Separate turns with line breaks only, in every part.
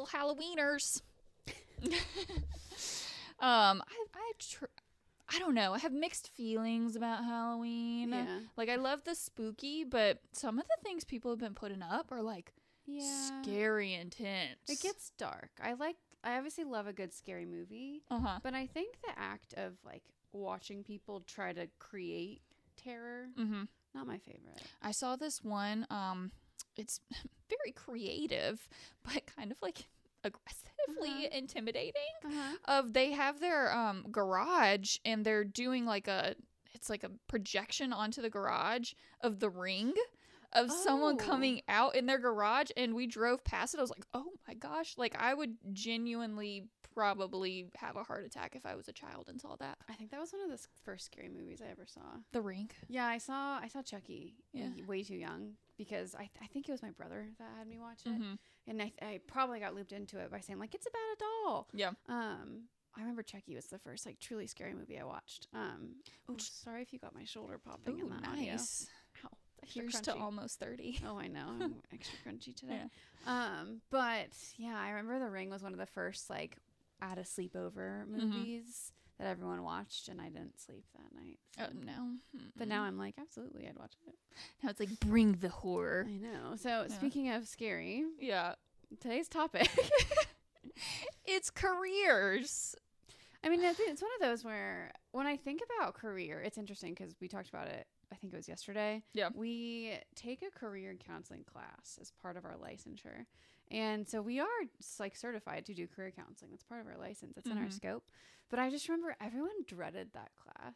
Halloweeners. I don't know. I have mixed feelings about Halloween.
Yeah.
Like, I love the spooky, but some of the things people have been putting up are like scary intense.
It gets dark. I obviously love a good scary movie, but I think the act of like watching people try to create terror, not my favorite.
I saw this one. It's very creative, but kind of like aggressively intimidating. They have their garage, and they're doing like it's like a projection onto the garage of The Ring, of someone coming out in their garage, and we drove past it. I was like, oh my gosh, like I would genuinely probably have a heart attack if I was a child and saw that.
I think that was one of the first scary movies I ever saw.
The Ring.
Yeah, I saw Chucky way too young, because I think it was my brother that had me watch it, and I probably got looped into it by saying like, it's about a doll.
Yeah.
I remember Chucky was the first like truly scary movie I watched. Sorry if you got my shoulder popping in that audio.
Nice.
Ow.
Here's
crunchy.
to almost 30.
Oh, I know. I'm extra crunchy today. But yeah, I remember The Ring was one of the first like at a sleepover movies that everyone watched, and I didn't sleep that night. So.
Oh no.
But now I'm like, absolutely, I'd watch it.
Now it's like, bring the horror.
I know. So speaking of scary, today's topic,
it's careers.
I mean, it's one of those where when I think about career, it's interesting because we talked about it, I think it was yesterday.
Yeah.
We take a career counseling class as part of our licensure. And so we are like certified to do career counseling. That's part of our license. It's in our scope. But I just remember everyone dreaded that class.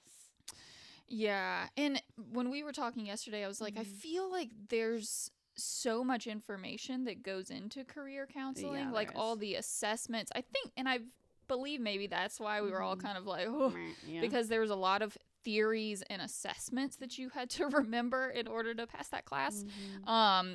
Yeah. And when we were talking yesterday, I was like, I feel like there's so much information that goes into career counseling, like all the assessments. I think, and I believe maybe that's why we were all kind of like, oh, because there was a lot of theories and assessments that you had to remember in order to pass that class,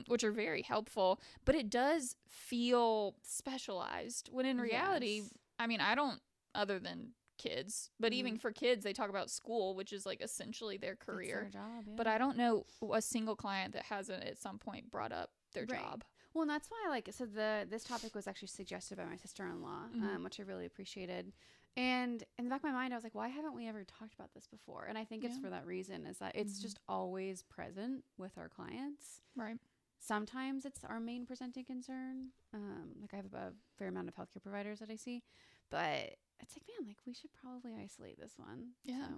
which are very helpful, but it does feel specialized when in reality, I mean, I don't, other than kids, but even for kids, they talk about school, which is like essentially their career.
It's their job,
but I don't know a single client that hasn't at some point brought up their job.
Well, and that's why, like, so this topic was actually suggested by my sister-in-law, which I really appreciated. And in the back of my mind, I was like, why haven't we ever talked about this before? And I think it's for that reason, is that it's just always present with our clients.
Right.
Sometimes it's our main presenting concern. Like, I have a fair amount of healthcare providers that I see, but it's like, man, like, we should probably isolate this one.
Yeah.
So,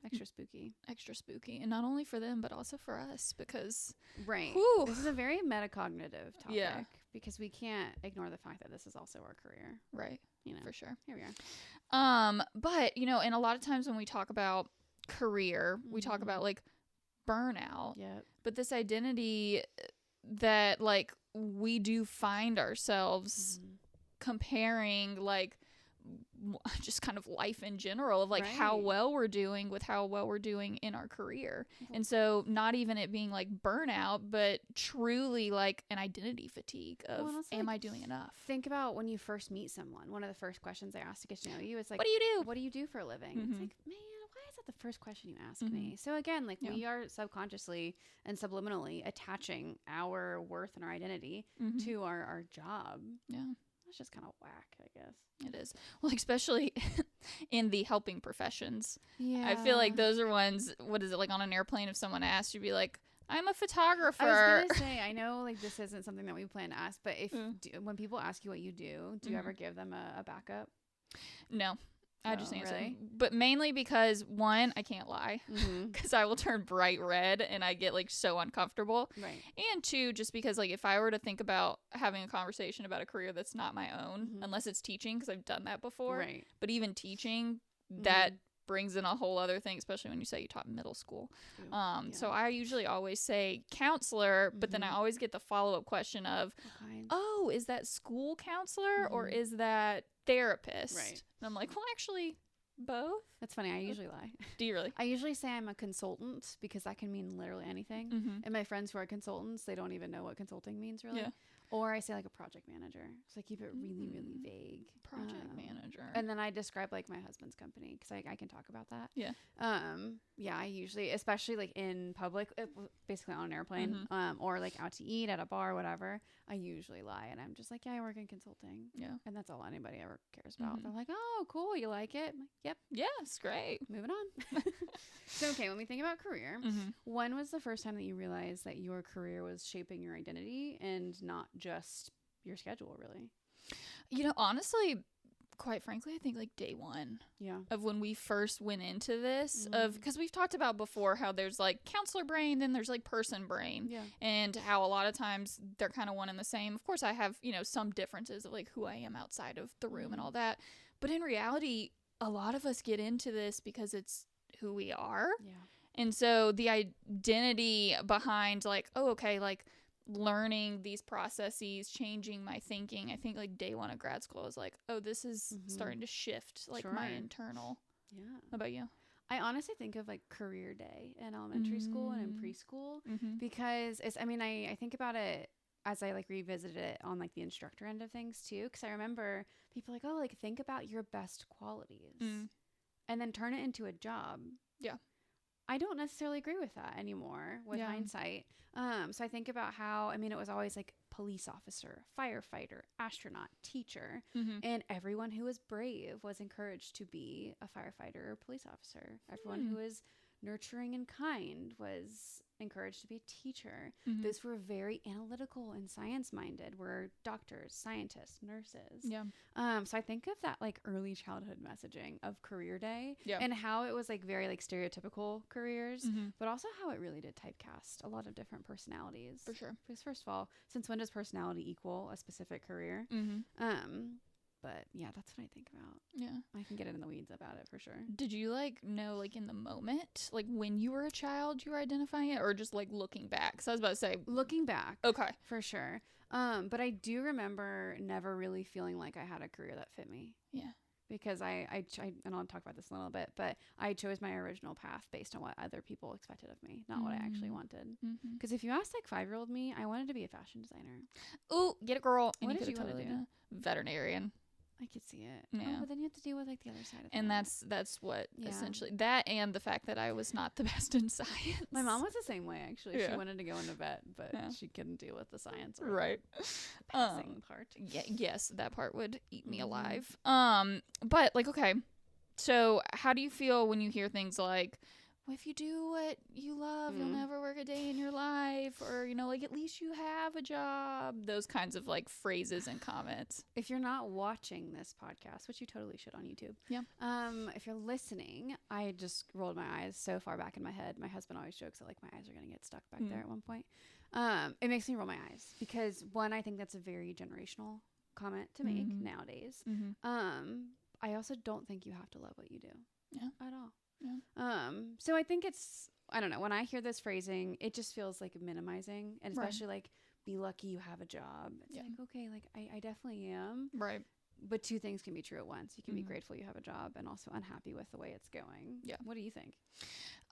extra spooky.
Extra spooky. And not only for them, but also for us, because
this is a very metacognitive topic, because we can't ignore the fact that this is also our career.
Right.
You know,
for sure.
Here we are.
But, you know, and a lot of times when we talk about career, we talk about like burnout.
Yeah.
But this identity that like we do find ourselves comparing like just kind of life in general of like how well we're doing with how well we're doing in our career. And so not even it being like burnout, but truly like an identity fatigue of, am I doing enough?
Think about when you first meet someone. One of the first questions they ask to get to know you is like,
what do you do?
What do you do for a living? It's like, man, why is that the first question you ask me? So again, like we are subconsciously and subliminally attaching our worth and our identity to our job.
Yeah.
That's just kind of whack, I guess.
It is. Well, especially in the helping professions.
Yeah.
I feel like those are ones, what is it, like on an airplane, if someone asked, you'd be like, I'm a photographer.
I was going to say, I know like this isn't something that we plan to ask, but if when people ask you what you do you ever give them a backup?
No. I just answer.
Really?
But mainly because, one, I can't lie. Because I will turn bright red and I get like so uncomfortable.
Right.
And two, just because like if I were to think about having a conversation about a career that's not my own, unless it's teaching, because I've done that before.
Right.
But even teaching, that brings in a whole other thing, especially when you say you taught middle school. So I usually always say counselor, but then I always get the follow-up question of, oh, is that school counselor or is that therapist?
Right.
And I'm like, well, actually, both.
That's funny. I usually lie.
Do you really?
I usually say I'm a consultant because that can mean literally anything. And my friends who are consultants, they don't even know what consulting means really. Yeah. Or I say like a project manager. So I keep it really, really vague.
Project manager.
And then I describe like my husband's company because I can talk about that.
Yeah.
Yeah, I usually, especially like in public, basically on an airplane, or like out to eat at a bar, whatever, I usually lie. And I'm just like, yeah, I work in consulting.
Yeah.
And that's all anybody ever cares about. They're like, oh, cool. You like it? I'm like, yep.
Yeah, it's great.
Moving on. So, okay, when we think about career, when was the first time that you realized that your career was shaping your identity and not just your schedule, really?
You know, honestly, quite frankly, I think like day one of when we first went into this because we've talked about before how there's like counselor brain, then there's like person brain, and how a lot of times they're kind of one and the same. Of course, I have, you know, some differences of like who I am outside of the room and all that. But in reality, a lot of us get into this because it's who we are. Yeah. And so the identity behind like, oh, okay, like learning these processes, changing my thinking. I think like day one of grad school is like, oh, this is starting to shift like my internal. Yeah. How about you?
I honestly think of like career day in elementary school and in preschool because it's, I mean, I think about it as I like revisited it on like the instructor end of things too. Cause I remember people like, oh, like think about your best qualities and then turn it into a job. Yeah. I don't necessarily agree with that anymore with hindsight. So I think about how, I mean, it was always like police officer, firefighter, astronaut, teacher, and everyone who was brave was encouraged to be a firefighter or police officer. Everyone who was nurturing and kind was encouraged to be a teacher. Those were very analytical and science minded, were doctors, scientists, nurses. Yeah. So I think of that like early childhood messaging of career day and how it was like very like stereotypical careers, but also how it really did typecast a lot of different personalities. For sure. Because first of all, since when does personality equal a specific career? But yeah, that's what I think about. Yeah. I can get in the weeds about it for sure.
Did you like know like in the moment, like when you were a child, you were identifying it, or just like looking back? Because I was about to say
looking back.
Okay.
For sure. But I do remember never really feeling like I had a career that fit me. Yeah. Because I and I'll talk about this in a little bit, but I chose my original path based on what other people expected of me, not what I actually wanted. Because if you ask like 5-year-old me, I wanted to be a fashion designer.
Oh, get it, girl. And
what did you want to do?
Veterinarian.
I could see it. Yeah. Oh, but then you have to deal with like the other side of it.
And that's what essentially that, and the fact that I was not the best in science.
My mom was the same way actually. She wanted to go into vet, but she couldn't deal with the science or
right.
The passing part.
Yeah, yes, that part would eat me alive. But like, okay. So how do you feel when you hear things like, well, if you do what you love, you'll never work a day in your life, or, you know, like, at least you have a job, those kinds of, like, phrases and comments.
If you're not watching this podcast, which you totally should on YouTube. Yeah. If you're listening, I just rolled my eyes so far back in my head. My husband always jokes that, like, my eyes are going to get stuck back there at one point. It makes me roll my eyes because, one, I think that's a very generational comment to make nowadays. I also don't think you have to love what you do at all. Yeah. So I think it's, I don't know, when I hear this phrasing, it just feels like minimizing, and especially like, be lucky you have a job. It's like, okay, like I definitely am. Right. But two things can be true at once. You can be grateful you have a job and also unhappy with the way it's going. Yeah. What do you think?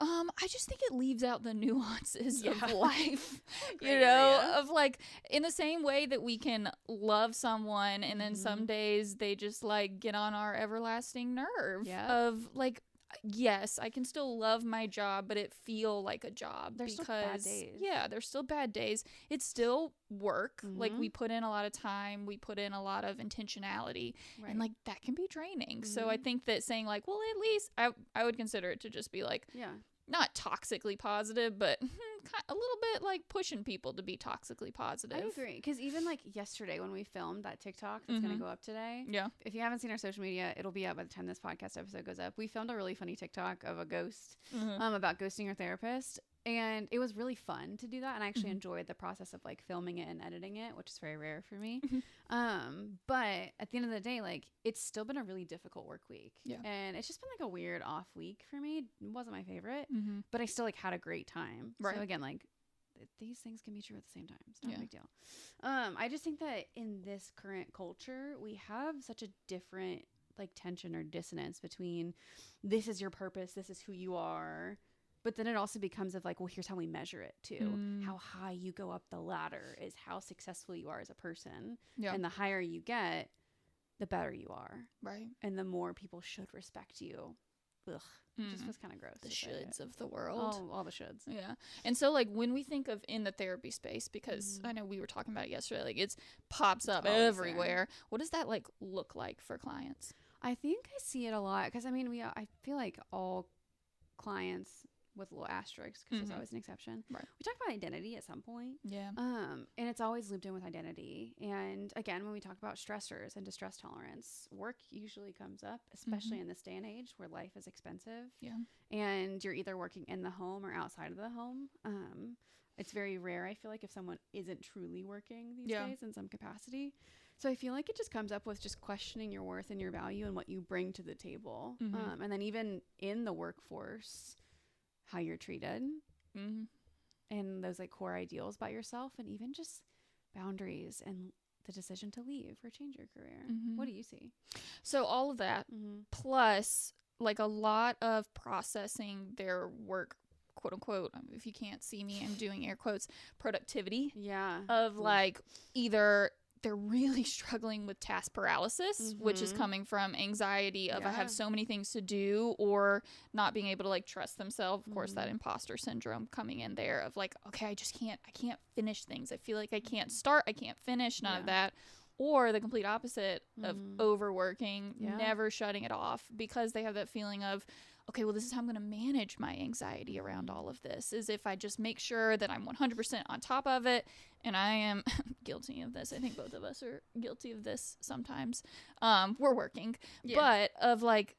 I just think it leaves out the nuances of life, you know, of like, in the same way that we can love someone and then some days they just like get on our everlasting nerve of like, yes, I can still love my job, but it feel like a job.
There's still bad days.
Yeah, there's still bad days. It's still work. Like, we put in a lot of time. We put in a lot of intentionality. Right. And, like, that can be draining. So I think that saying, like, well, at least I would consider it to just be, like, not toxically positive, but a little bit, like, pushing people to be toxically positive.
I agree. Because even, like, yesterday when we filmed that TikTok that's going to go up today. Yeah. If you haven't seen our social media, it'll be up by the time this podcast episode goes up. We filmed a really funny TikTok of a ghost about ghosting your therapist. And it was really fun to do that. And I actually enjoyed the process of like filming it and editing it, which is very rare for me. But at the end of the day, like, it's still been a really difficult work week. Yeah. And it's just been like a weird off week for me. It wasn't my favorite, but I still like had a great time. Right. So again, like, these things can be true at the same time. It's not a big deal. I just think that in this current culture, we have such a different like tension or dissonance between this is your purpose, this is who you are. But then it also becomes of like, well, here's how we measure it too. How high you go up the ladder is how successful you are as a person. Yeah. And the higher you get, the better you are. Right. And the more people should respect you ugh. It just was kind of gross.
The shoulds of the world.
Oh, all the shoulds.
Yeah. And so, like, when we think of in the therapy space, because I know we were talking about it yesterday, like, it's pops up everywhere. What does that, like, look like for clients?
I think I see it a lot because, I mean, I feel like all clients with little asterisks, because there's always an exception.
Right.
We talk about identity at some point.
Yeah.
And it's always looped in with identity. And again, when we talk about stressors and distress tolerance, work usually comes up, especially in this day and age where life is expensive.
Yeah.
And you're either working in the home or outside of the home. It's very rare, I feel like, if someone isn't truly working these days in some capacity. So I feel like it just comes up with just questioning your worth and your value and what you bring to the table. And then even in the workforce, how you're treated and those like core ideals about yourself, and even just boundaries and the decision to leave or change your career. What do you see?
So all of that plus like a lot of processing their work, quote unquote, if you can't see me, I'm doing air quotes, productivity of like either they're really struggling with task paralysis, which is coming from anxiety of I have so many things to do, or not being able to like trust themselves. Of course, that imposter syndrome coming in there of like, okay, I can't finish things. I feel like I can't start, I can't finish, none of that. Or the complete opposite of overworking, never shutting it off, because they have that feeling of, okay, well, this is how I'm going to manage my anxiety around all of this, is if I just make sure that I'm 100% on top of it. And I am guilty of this. I think both of us are guilty of this sometimes. We're working. But of like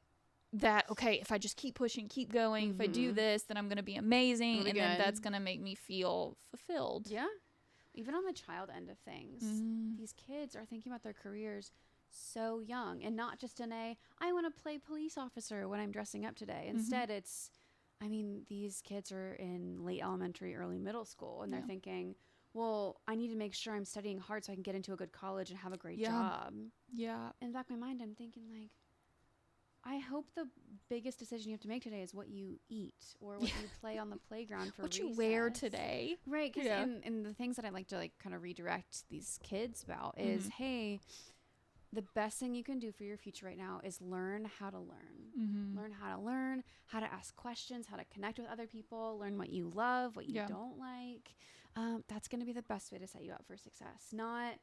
that, okay, if I just keep pushing, keep going, if I do this, then I'm going to be amazing. Really, and then that's going to make me feel fulfilled.
Yeah. Even on the child end of things, these kids are thinking about their careers so young, and not just in I want to play police officer when I'm dressing up today. Instead, it's, I mean, these kids are in late elementary, early middle school, and they're thinking, well, I need to make sure I'm studying hard so I can get into a good college and have a great job. Yeah. In the back of my mind, I'm thinking like, I hope the biggest decision you have to make today is what you eat or what you play on the playground for
what
recess.
You wear today.
Right. Because and the things that I like to like kind of redirect these kids about is, hey, the best thing you can do for your future right now is learn how to learn. Learn how to learn, how to ask questions, how to connect with other people, learn what you love, what you don't like. That's going to be the best way to set you up for success. Not,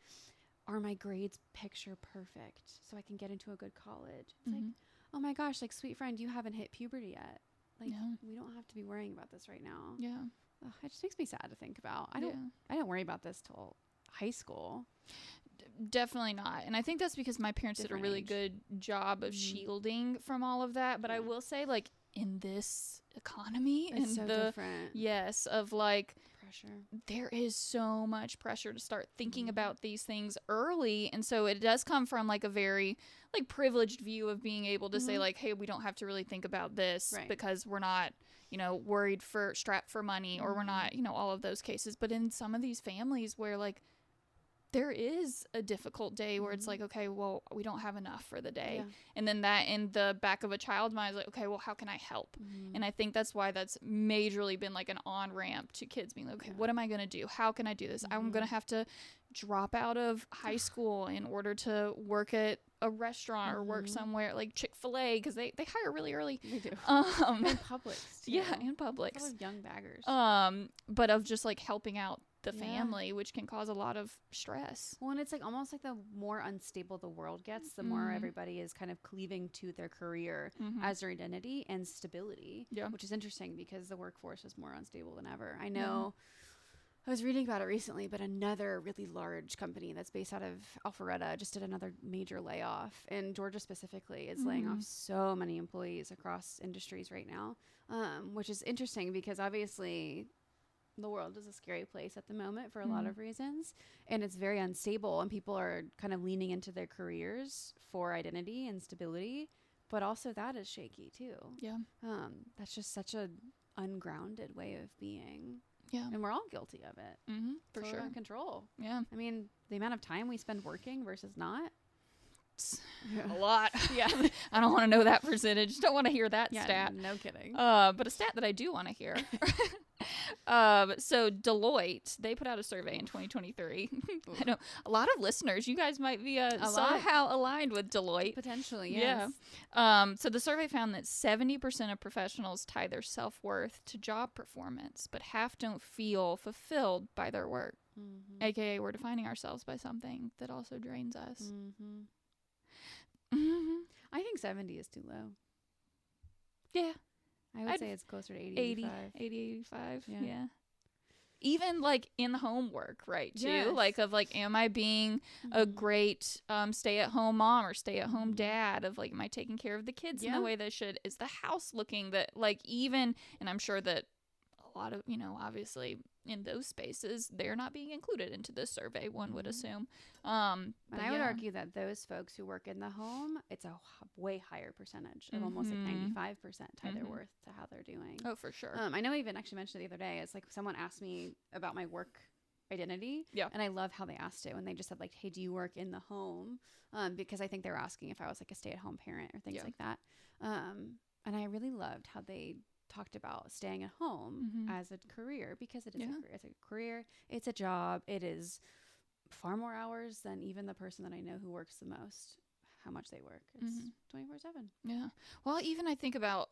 are my grades picture perfect so I can get into a good college? It's like, oh my gosh, like, sweet friend, you haven't hit puberty yet. Like, we don't have to be worrying about this right now. Yeah. Ugh, it just makes me sad to think about. I don't worry about this till high school.
Definitely not. And I think that's because my parents did a really good job of shielding from all of that. But I will say, like, in this economy,
it's so different.
Yes, of like
pressure.
There is so much pressure to start thinking about these things early. And so it does come from like a very like privileged view of being able to say like, hey, we don't have to really think about this because we're not, you know, worried for strapped for money, or we're not, you know, all of those cases. But in some of these families where like there is a difficult day where it's like, okay, well, we don't have enough for the day. And then that in the back of a child's mind is like, okay, well, how can I help? And I think that's why that's majorly been like an on-ramp to kids being like, okay, what am I going to do? How can I do this? I'm going to have to drop out of high school in order to work at a restaurant or work somewhere like Chick-fil-A, because they hire really early.
They do. And Publix too.
Yeah, and Publix.
All those young baggers.
But of just like helping out the family, which can cause a lot of stress.
Well, and it's like almost like the more unstable the world gets, the more everybody is kind of cleaving to their career as their identity and stability, which is interesting because the workforce is more unstable than ever. I know I was reading about it recently, but another really large company that's based out of Alpharetta just did another major layoff, and Georgia specifically is laying off so many employees across industries right now, which is interesting because obviously the world is a scary place at the moment for a lot of reasons, and it's very unstable, and people are kind of leaning into their careers for identity and stability, but also that is shaky too. That's just such a ungrounded way of being. And we're all guilty of it.
For
so
sure.
Control.
I
mean, the amount of time we spend working versus not,
A lot.
Yeah.
I don't want to know that percentage. Don't want to hear that stat.
No kidding.
But a stat that I do want to hear. So Deloitte, they put out a survey in 2023. I know a lot of listeners, you guys might be somehow aligned with Deloitte.
Potentially, yes.
Yeah. So the survey found that 70% of professionals tie their self-worth to job performance, but half don't feel fulfilled by their work. Mm-hmm. AKA, we're defining ourselves by something that also drains us.
Mm-hmm. Mm-hmm. I think 70 is too low.
Yeah.
I'd say it's closer to 80,
85. Yeah. Even like in the homework, right? Too.
Yes.
Like, am I being a great stay-at-home mom or stay-at-home dad? Of like, am I taking care of the kids in the way that I should? Is the house looking that like even? And I'm sure that a lot of, obviously in those spaces, they're not being included into this survey, one would assume.
And I would argue that those folks who work in the home, it's a way higher percentage of almost like 95% tie their worth to how they're doing.
Oh, for sure.
I know I even actually mentioned it the other day. It's like someone asked me about my work identity.
Yeah.
And I love how they asked it when they just said like, hey, do you work in the home? Because I think they were asking if I was like a stay-at-home parent or things like that. And I really loved how they talked about staying at home as a career, because it is a career. It's a job. It is far more hours than even the person that I know who works the most, how much they work. It's 24/7.
Yeah. Well, even I think about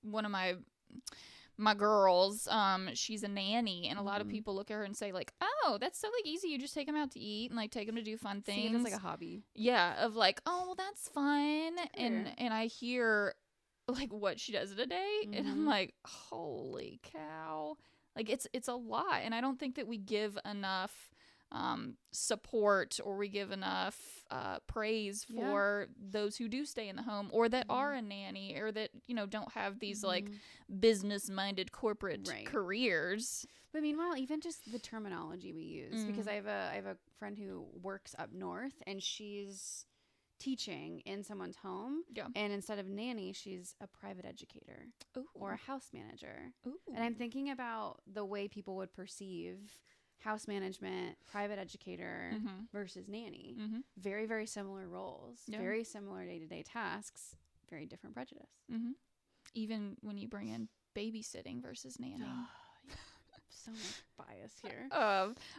one of my girls, she's a nanny, and a lot of people look at her and say like, oh, that's so like easy, you just take them out to eat and like take them to do fun things.
See, it's like a hobby.
Yeah, of like, oh well, that's fun. And I hear like what she does in a day, and I'm like, holy cow, like it's a lot. And I don't think that we give enough support, or we give enough praise for those who do stay in the home, or that are a nanny, or that don't have these like business minded corporate careers.
But meanwhile, even just the terminology we use, because I have a friend who works up north, and she's teaching in someone's home, and instead of nanny, she's a private educator or a house manager. And I'm thinking about the way people would perceive house management, private educator versus nanny. Very, very similar roles, very similar day-to-day tasks, very different prejudice.
Even when you bring in babysitting versus nanny.
So much bias here.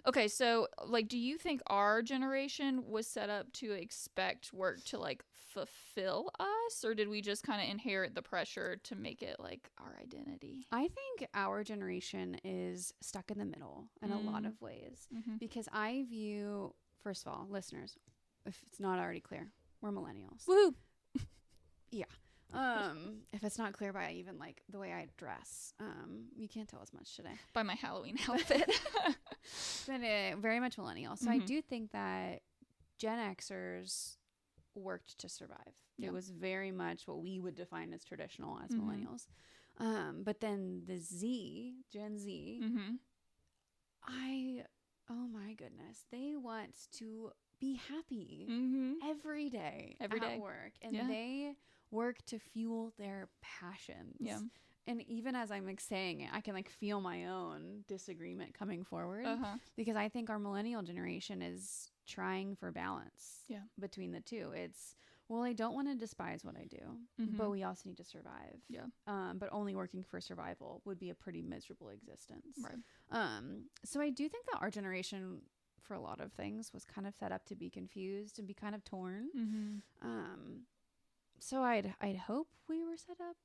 Okay, so like, do you think our generation was set up to expect work to like fulfill us, or did we just kind of inherit the pressure to make it like our identity?
I think our generation is stuck in the middle in a lot of ways, because I view, first of all, listeners, if it's not already clear, we're millennials.
Woo!
Yeah. If it's not clear by even like the way I dress, you can't tell as much today.
By my Halloween outfit.
But very much millennial. So I do think that Gen Xers worked to survive. It was very much what we would define as traditional as millennials. But then the Gen Z, oh my goodness, they want to be happy every day at work. And they work to fuel their passions. Yeah. And even as I'm like saying it, I can like feel my own disagreement coming forward, because I think our millennial generation is trying for balance between the two. It's, well, I don't want to despise what I do, but we also need to survive. Yeah. But only working for survival would be a pretty miserable existence. Right. So I do think that our generation, for a lot of things, was kind of set up to be confused and be kind of torn. So I'd hope we were set up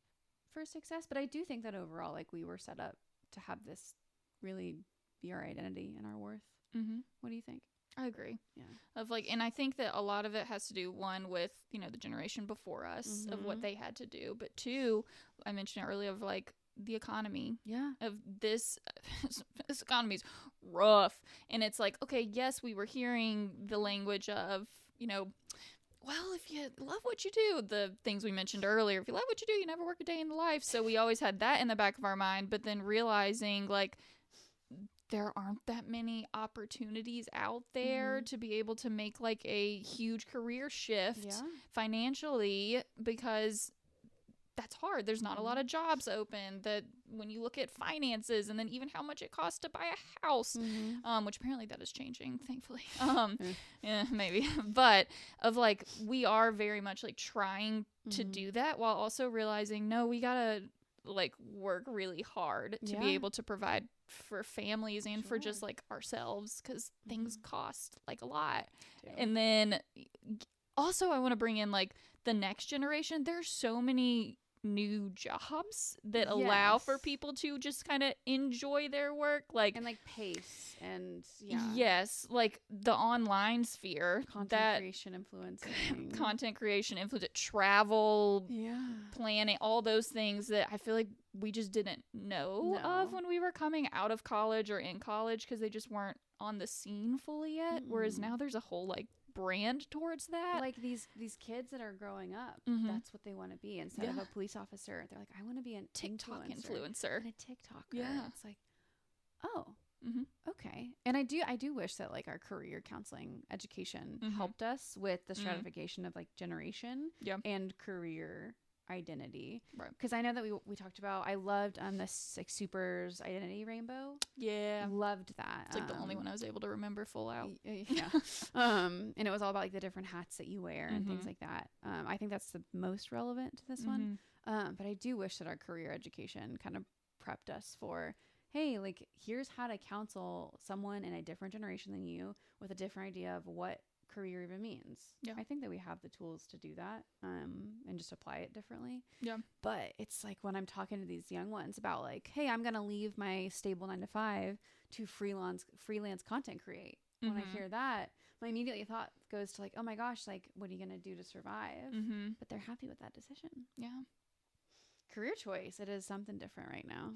for success, but I do think that overall, like, we were set up to have this really be our identity and our worth. What do you think?
I agree. Yeah. Of like, and I think that a lot of it has to do, one, with, the generation before us of what they had to do, but two, I mentioned it earlier, of like the economy. Yeah. Of this economy's rough. And it's like, okay, yes, we were hearing the language of, well, if you love what you do, the things we mentioned earlier, if you love what you do, you never work a day in the life. So we always had that in the back of our mind, but then realizing like there aren't that many opportunities out there to be able to make like a huge career shift financially, because that's hard. There's not a lot of jobs open that, when you look at finances, and then even how much it costs to buy a house, which apparently that is changing, thankfully. Yeah, maybe. But of like, we are very much like trying to do that while also realizing, no, we gotta like work really hard to be able to provide for families and for just like ourselves, because things cost like a lot. And then also I want to bring in like the next generation. There's so many new jobs that allow for people to just kind of enjoy their work, like, and like
pace and
like the online sphere,
content creation, influence,
travel, planning, all those things that I feel like we just didn't know of when we were coming out of college or in college, because they just weren't on the scene fully yet. Whereas now there's a whole like brand towards that,
like these kids that are growing up, that's what they want to be. Instead of a police officer, they're like, I want to be a TikTok influencer and a TikToker. It's like, oh, okay. And I do wish that like our career counseling education helped us with the stratification of like generation and career identity, right? Because I know that we talked about, I loved this like Super's identity rainbow. Loved that.
It's like the only one I was able to remember full out.
And it was all about like the different hats that you wear and things like that. I think that's the most relevant to this one. But I do wish that our career education kind of prepped us for, hey, like, here's how to counsel someone in a different generation than you with a different idea of what career even means. I think that we have the tools to do that, and just apply it differently. But it's like when I'm talking to these young ones about like, hey, I'm gonna leave my stable 9-to-5 to freelance content create. When I hear that, my immediate thought goes to like, oh my gosh, like, what are you gonna do to survive? But they're happy with that decision. Career choice, it is something different right now.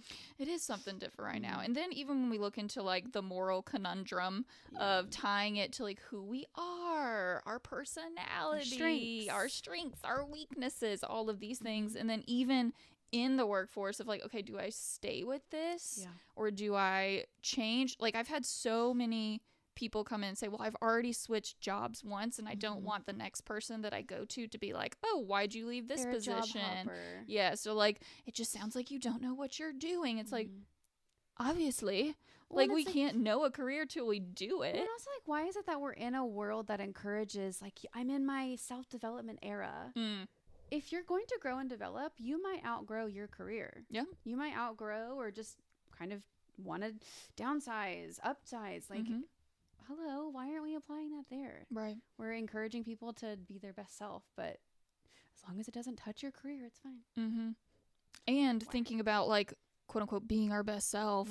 And then even when we look into like the moral conundrum of tying it to like who we are, our personality, our strengths, our weaknesses, all of these things. And then even in the workforce of like, okay, do I stay with this or do I change? Like, I've had so many people come in and say, well, I've already switched jobs once and I don't want the next person that I go to be like, oh, why'd you leave this position? So like, it just sounds like you don't know what you're doing. It's like, obviously, well, like, we can't know a career till we do it.
And also, like, why is it that we're in a world that encourages, like, I'm in my self-development era? If you're going to grow and develop, you might outgrow your career. You might outgrow or just kind of want to downsize, upsize, like, hello, why aren't we applying that there?
Right.
We're encouraging people to be their best self, but as long as it doesn't touch your career, it's fine.
And thinking about like, quote unquote, being our best self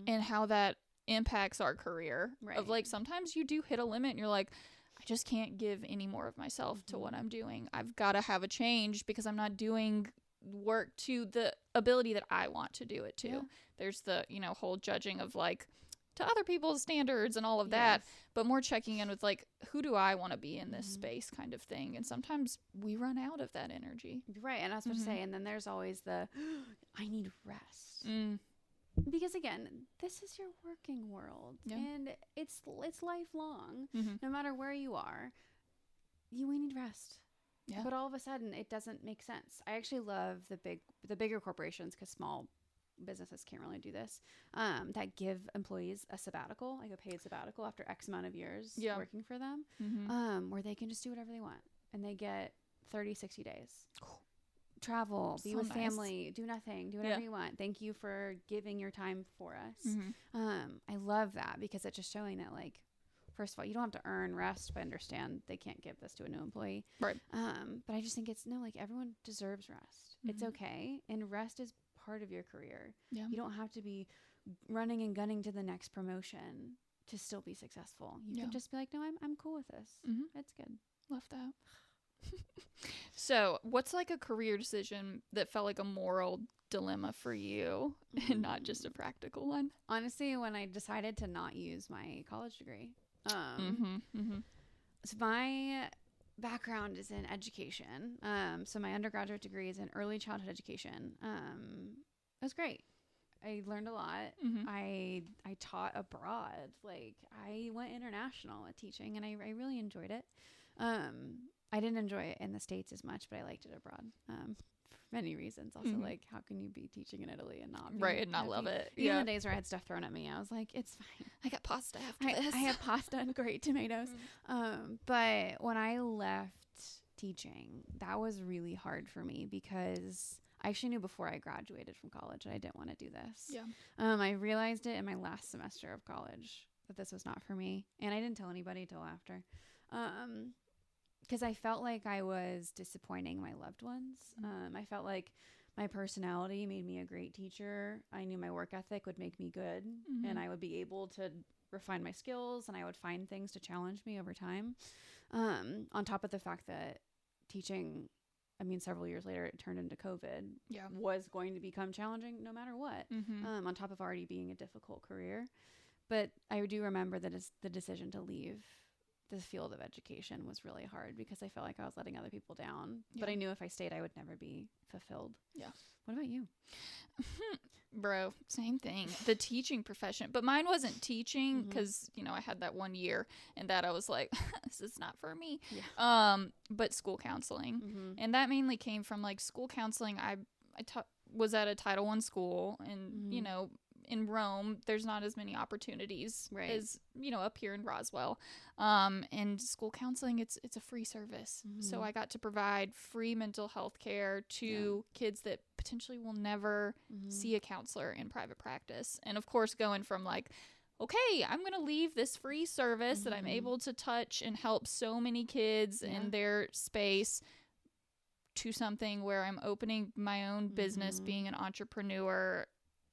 and how that impacts our career. Of like, sometimes you do hit a limit and you're like, I just can't give any more of myself to what I'm doing. I've got to have a change because I'm not doing work to the ability that I want to do it to. There's the, whole judging of like, to other people's standards and all of that, but more checking in with like, who do I want to be in this space kind of thing. And sometimes we run out of that energy.
Right. And I was about to say, and then there's always the, I need rest. Because again, this is your working world and it's lifelong. No matter where you are, we need rest. But all of a sudden it doesn't make sense. I actually love the bigger corporations, because small businesses can't really do this, that give employees a sabbatical, like a paid sabbatical after X amount of years working for them, where they can just do whatever they want and they get 30-60 days. Travel, be with family, do nothing, do whatever you want. Thank you for giving your time for us. I love that, because it's just showing that, like, first of all, you don't have to earn rest, but I understand they can't give this to a new employee. Right. But I just think like, everyone deserves rest. It's okay. And rest is part of your career. You don't have to be running and gunning to the next promotion to still be successful. You can just be like, no, I'm cool with this. It's good.
Love that. So what's like a career decision that felt like a moral dilemma for you and not just a practical one?
Honestly, when I decided to not use my college degree, so my background is in education. So my undergraduate degree is in early childhood education. It was great. I learned a lot. I taught abroad. Like, I went international at teaching, and I really enjoyed it. I didn't enjoy it in the States as much, but I liked it abroad. For many reasons. Also, like, how can you be teaching in Italy and not
love it?
Even the days where I had stuff thrown at me, I was like, it's fine.
I got pasta after this.
I had pasta and great tomatoes. But when I left teaching, that was really hard for me because I actually knew before I graduated from college that I didn't want to do this.
Yeah.
I realized it in my last semester of college that this was not for me. And I didn't tell anybody till after. Because I felt like I was disappointing my loved ones. I felt like my personality made me a great teacher. I knew my work ethic would make me good, and I would be able to refine my skills, and I would find things to challenge me over time. On top of the fact that teaching, I mean, several years later, it turned into COVID, was going to become challenging no matter what, on top of already being a difficult career. But I do remember that the decision to leave this field of education was really hard because I felt like I was letting other people down. But I knew if I stayed, I would never be fulfilled. Yeah. What about you?
Bro, same thing. The teaching profession. But mine wasn't teaching because, you know, I had that 1 year and that I was like, this is not for me. Yeah. But school counseling. And that mainly came from like school counseling. I was at a Title I school and, you know, in Rome, there's not as many opportunities as, you know, up here in Roswell. And school counseling, it's a free service. So I got to provide free mental health care to kids that potentially will never see a counselor in private practice. And of course, going from like, okay, I'm going to leave this free service that I'm able to touch and help so many kids in their space to something where I'm opening my own business, being an entrepreneur.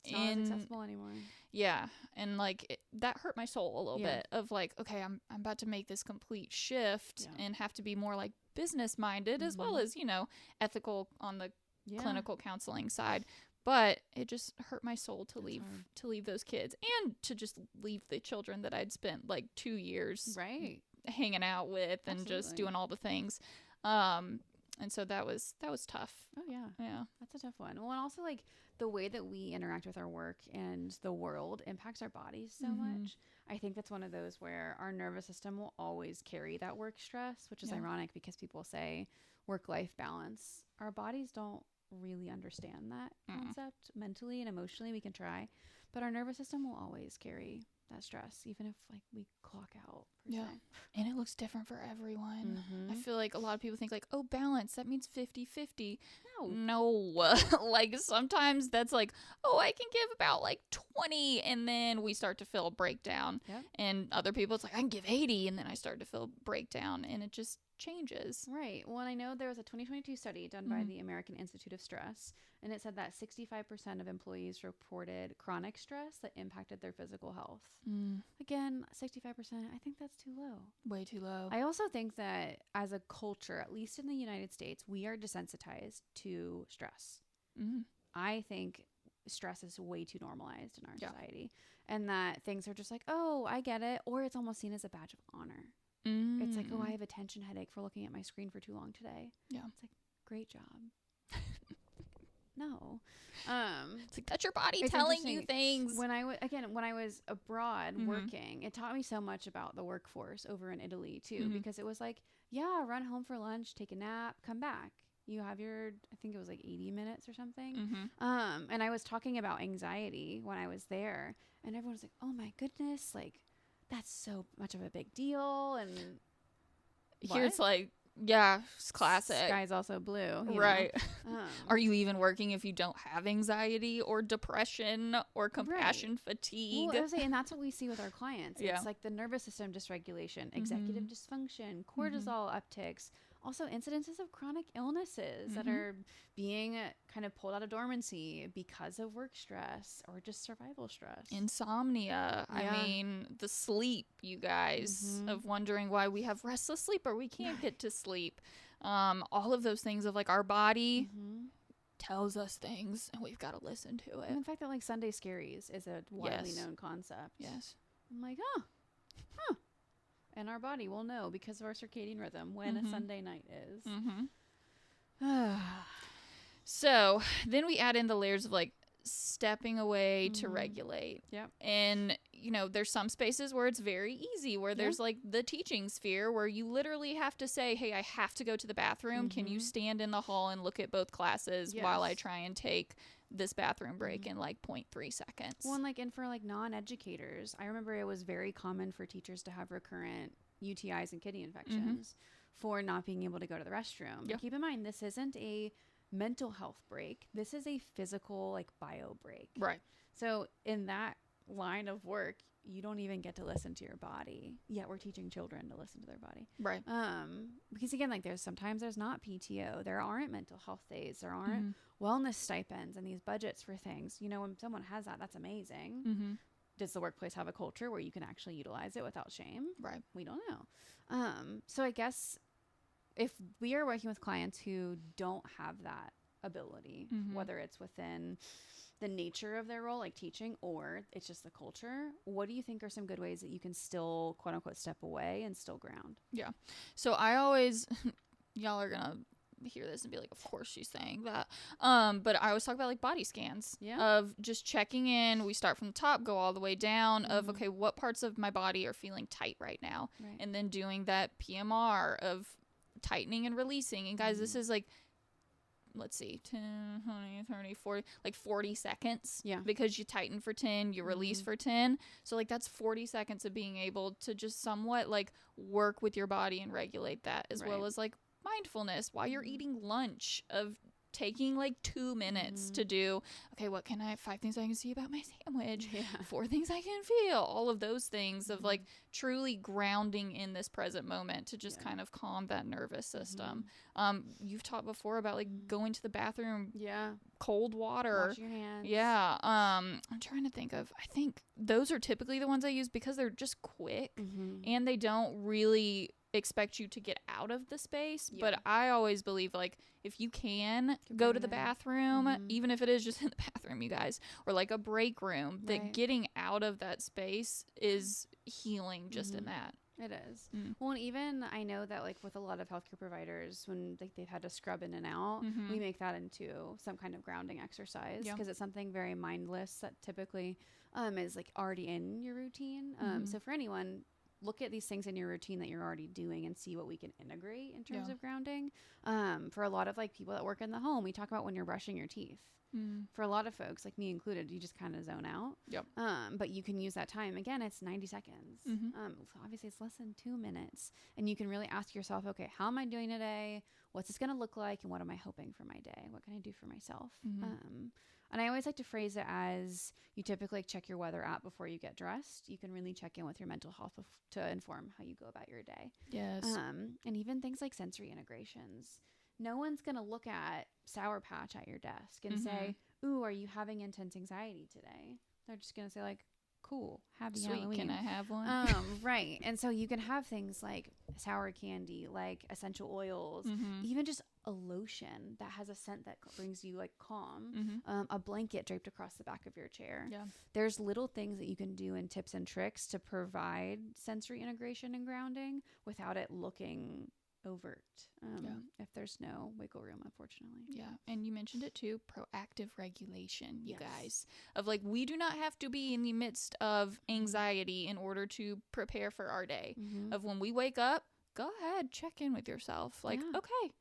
It's not as accessible anymore.
Yeah. And like that hurt my soul a little bit of like, okay, I'm about to make this complete shift and have to be more like business minded as well as, you know, ethical on the clinical counseling side. But it just hurt my soul to leave those kids and to just leave the children that I'd spent like 2 years hanging out with and just doing all the things. And so that was tough.
Oh yeah. Yeah. That's a tough one. Well, and also like the way that we interact with our work and the world impacts our bodies so much. I think that's one of those where our nervous system will always carry that work stress, which is ironic because people say work-life balance. Our bodies don't really understand that concept mentally and emotionally. We can try, but our nervous system will always carry that stress, even if like we clock out per se.
And it looks different for everyone. I feel like a lot of people think like, oh, balance, that means 50-50. No. Like sometimes that's like, oh, I can give about like 20 and then we start to feel a breakdown. And other people it's like I can give 80 and then I start to feel breakdown, and it just changes.
Right. Well, I know there was a 2022 study done by the American Institute of Stress, and it said that 65% of employees reported chronic stress that impacted their physical health. Again, 65%, I think that's too low.
Way too low.
I also think that as a culture, at least in the United States, we are desensitized to stress. I think stress is way too normalized in our society, and that things are just like, oh, I get it, or it's almost seen as a badge of honor. It's like, oh, I have a tension headache for looking at my screen for too long today. Yeah. It's like, great job. No.
It's like, that's your body telling you things.
When I was abroad working, it taught me so much about the workforce over in Italy too, because it was like, yeah, run home for lunch, take a nap, come back. You have your, I think it was like 80 minutes or something. And I was talking about anxiety when I was there, and everyone was like, oh my goodness, like, that's so much of a big deal. And
here it's like, yeah, it's classic.
Sky's also blue.
Right. Are you even working if you don't have anxiety or depression or compassion fatigue?
Well, I was saying, and that's what we see with our clients. It's like the nervous system dysregulation, executive dysfunction, cortisol upticks, also incidences of chronic illnesses that are being kind of pulled out of dormancy because of work stress or just survival stress.
Insomnia. I mean, the sleep, you guys, of wondering why we have restless sleep or we can't get to sleep. All of those things of like our body tells us things and we've got to listen to it.
And the fact that like Sunday scaries is a widely known concept. I'm like, huh. And our body will know because of our circadian rhythm when a Sunday night is.
So then we add in the layers of like stepping away to regulate.
Yep.
And, you know, there's some spaces where it's very easy, where there's like the teaching sphere where you literally have to say, hey, I have to go to the bathroom. Can you stand in the hall and look at both classes while I try and take this bathroom break in like 0.3 seconds?
Well, and for like non-educators, I remember it was very common for teachers to have recurrent UTIs and kidney infections for not being able to go to the restroom. But keep in mind, this isn't a mental health break. This is a physical, like, bio break.
Right.
So in that line of work, you don't even get to listen to your body. Yet we're teaching children to listen to their body.
Right.
Because again, like, there's not PTO. There aren't mental health days. There aren't wellness stipends and these budgets for things. You know, when someone has that, that's amazing. Does the workplace have a culture where you can actually utilize it without shame?
Right.
We don't know. So I guess if we are working with clients who don't have that ability, whether it's within the nature of their role, like teaching, or it's just the culture, what do you think are some good ways that you can still, quote unquote, step away and still ground?
Yeah. So I always, y'all are going to hear this and be like, of course she's saying that. But I always talk about like body scans of just checking in. We start from the top, go all the way down of, okay, what parts of my body are feeling tight right now?
Right.
And then doing that PMR of tightening and releasing. And guys, this is like, let's see, 10, 20, 30, 40, like 40 seconds.
Yeah.
Because you tighten for 10, you release for 10. So like that's 40 seconds of being able to just somewhat like work with your body and regulate that, as well as like mindfulness while you're eating lunch, of taking like 2 minutes to do, okay, what can 5 things I can see about my sandwich, 4 things I can feel, all of those things of like truly grounding in this present moment to just kind of calm that nervous system. You've talked before about like going to the bathroom, cold water,
wash your hands.
I'm trying to think of, I think those are typically the ones I use because they're just quick and they don't really expect you to get out of the space. But I always believe, like, if you can go to the bathroom, even if it is just in the bathroom, you guys, or like a break room, that getting out of that space is healing just in that.
It is. Well, and even I know that like with a lot of healthcare providers, when like they've had to scrub in and out, we make that into some kind of grounding exercise, because it's something very mindless that typically is like already in your routine. So for anyone, look at these things in your routine that you're already doing and see what we can integrate in terms of grounding. For a lot of like people that work in the home, we talk about when you're brushing your teeth. For a lot of folks, like me included, you just kind of zone out. But you can use that time. Again, it's 90 seconds. So obviously it's less than 2 minutes. And you can really ask yourself, okay, how am I doing today? What's this going to look like? And what am I hoping for my day? What can I do for myself? And I always like to phrase it as, you typically check your weather app before you get dressed. You can really check in with your mental health to inform how you go about your day.
Yes.
And even things like sensory integrations. No one's going to look at Sour Patch at your desk and say, ooh, are you having intense anxiety today? They're just going to say like, cool, happy Halloween.
Can I have one?
Right. And so you can have things like sour candy, like essential oils, even just a lotion that has a scent that brings you like calm, a blanket draped across the back of your chair. There's little things that you can do and tips and tricks to provide sensory integration and grounding without it looking overt, if there's no wiggle room, unfortunately.
And you mentioned it too, proactive regulation, you guys, of like, we do not have to be in the midst of anxiety in order to prepare for our day. Of when we wake up, go ahead, check in with yourself, like, okay,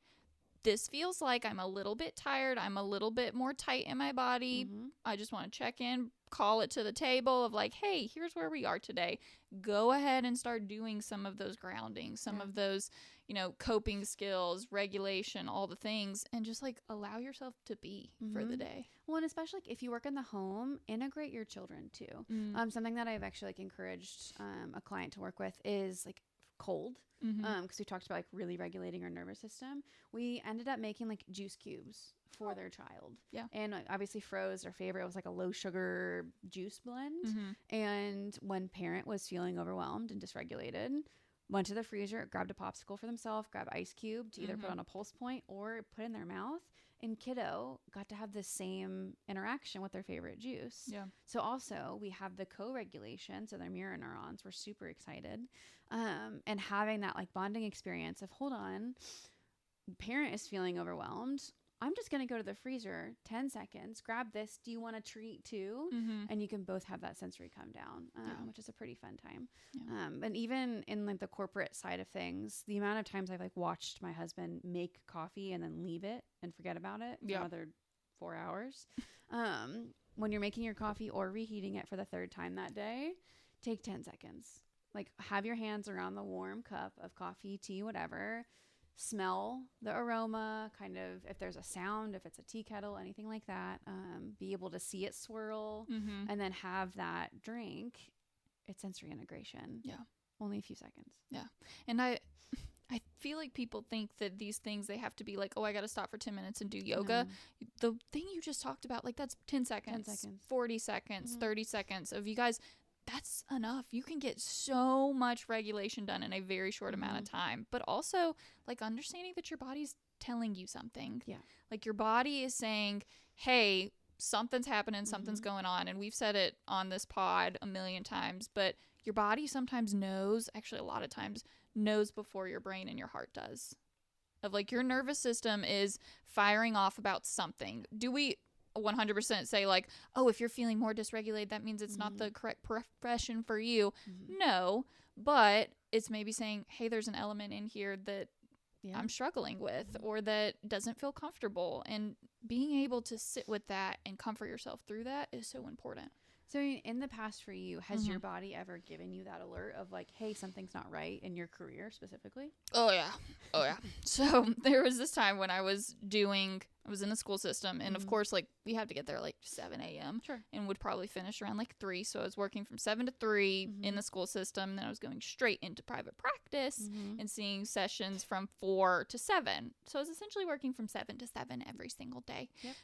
this feels like I'm a little bit tired, I'm a little bit more tight in my body, I just want to check in, call it to the table of like, hey, here's where we are today. Go ahead and start doing some of those grounding, some of those, you know, coping skills, regulation, all the things, and just like allow yourself to be for the day.
Well, and especially like if you work in the home, integrate your children too. Something that I've actually like encouraged a client to work with is like cold. Because we talked about like really regulating our nervous system. We ended up making like juice cubes for their child. And obviously Froze, their favorite, was like a low sugar juice blend. And when parent was feeling overwhelmed and dysregulated, went to the freezer, grabbed a popsicle for themselves, grabbed ice cube to either put on a pulse point or put in their mouth. And kiddo got to have the same interaction with their favorite juice. So also we have the co-regulation. So their mirror neurons were super excited. And having that like bonding experience of, hold on, parent is feeling overwhelmed. I'm just going to go to the freezer, 10 seconds, grab this. Do you want a treat too? And you can both have that sensory come down, which is a pretty fun time. And even in like the corporate side of things, the amount of times I've like watched my husband make coffee and then leave it and forget about it for another 4 hours. When you're making your coffee or reheating it for the third time that day, take 10 seconds. Like have your hands around the warm cup of coffee, tea, whatever. Smell the aroma, kind of if there's a sound, if it's a tea kettle, anything like that. Be able to see it swirl and then have that drink. It's sensory integration. Yeah. Only a few seconds.
Yeah. And I feel like people think that these things, they have to be like, oh, I got to stop for 10 minutes and do yoga. No. The thing you just talked about, like that's 10 seconds, 40 seconds, 30 seconds of you guys. That's enough. You can get so much regulation done in a very short amount of time. But also, like, understanding that your body's telling you something. Yeah. Like, your body is saying, hey, something's happening, something's going on. And we've said it on this pod a million times. But your body sometimes knows, actually a lot of times, knows before your brain and your heart does. Of, like, your nervous system is firing off about something. Do we 100% say like, oh, if you're feeling more dysregulated, that means it's not the correct profession for you? No, but it's maybe saying, hey, there's an element in here that I'm struggling with or that doesn't feel comfortable, and being able to sit with that and comfort yourself through that is so important.
So in the past for you, has your body ever given you that alert of like, hey, something's not right in your career specifically?
Oh yeah. So there was this time when I was in the school system, and of course, like, we had to get there like 7 a.m.
Sure.
And would probably finish around like 3. So I was working from 7 to 3 in the school system. And then I was going straight into private practice and seeing sessions from 4 to 7. So I was essentially working from 7 to 7 every single day. Yep.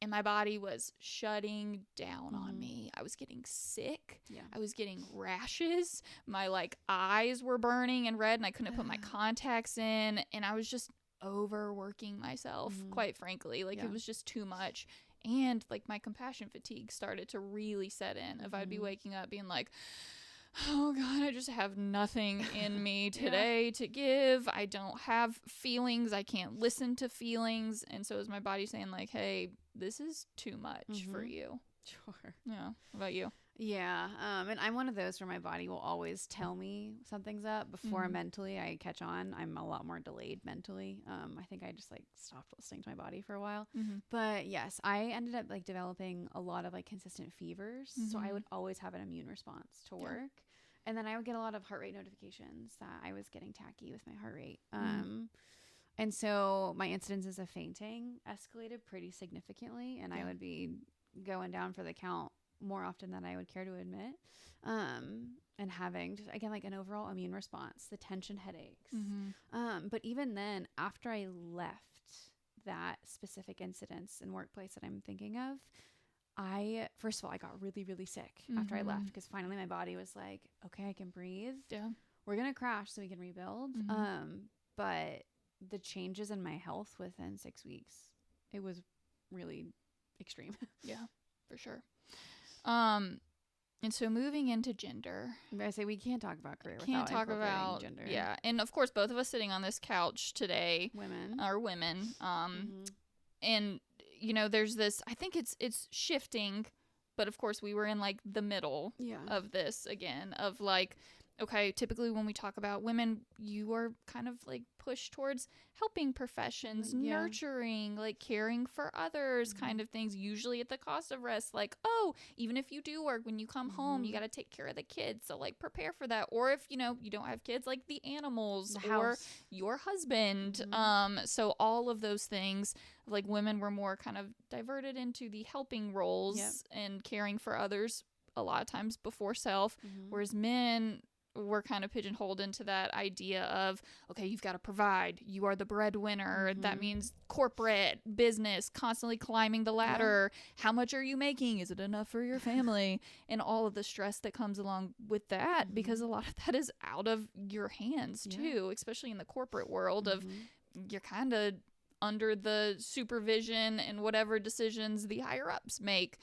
And my body was shutting down on me. I was getting sick. Yeah. I was getting rashes. My like eyes were burning and red, and I couldn't put my contacts in. And I was just overworking myself, quite frankly. Like, it was just too much. And like my compassion fatigue started to really set in. If I'd be waking up being like, oh God, I just have nothing in me today to give. I don't have feelings. I can't listen to feelings. And so is my body saying like, hey, this is too much for you.
Sure.
Yeah. What about you?
Yeah. And I'm one of those where my body will always tell me something's up before mentally I catch on. I'm a lot more delayed mentally. I think I just like stopped listening to my body for a while. But yes, I ended up like developing a lot of like consistent fevers. So I would always have an immune response to work. And then I would get a lot of heart rate notifications that I was getting tacky with my heart rate. And so my incidences of fainting escalated pretty significantly, and I would be going down for the count more often than I would care to admit. And having just, again, like an overall immune response, the tension headaches. But even then, after I left that specific incidents in workplace that I'm thinking of, first of all, I got really, really sick after I left, because finally my body was like, okay, I can breathe. Yeah. We're going to crash so we can rebuild. But the changes in my health within 6 weeks, it was really extreme.
Yeah, for sure. And so moving into gender,
I say we can't talk about career without incorporating gender.
Yeah. And of course, both of us sitting on this couch today are women. And you know, there's this, I think it's shifting, but of course we were in like the middle of this again, of like, okay, typically when we talk about women, you are kind of like pushed towards helping professions, nurturing, like caring for others kind of things, usually at the cost of rest. Like, oh, even if you do work, when you come home, you got to take care of the kids. So like prepare for that. Or if, you know, you don't have kids, like the animals or your husband. So all of those things, like women were more kind of diverted into the helping roles and caring for others a lot of times before self, whereas men were kind of pigeonholed into that idea of, okay, you've got to provide. You are the breadwinner. That means corporate business, constantly climbing the ladder. How much are you making? Is it enough for your family? And all of the stress that comes along with that, because a lot of that is out of your hands too, especially in the corporate world of you're kind of under the supervision and whatever decisions the higher ups make.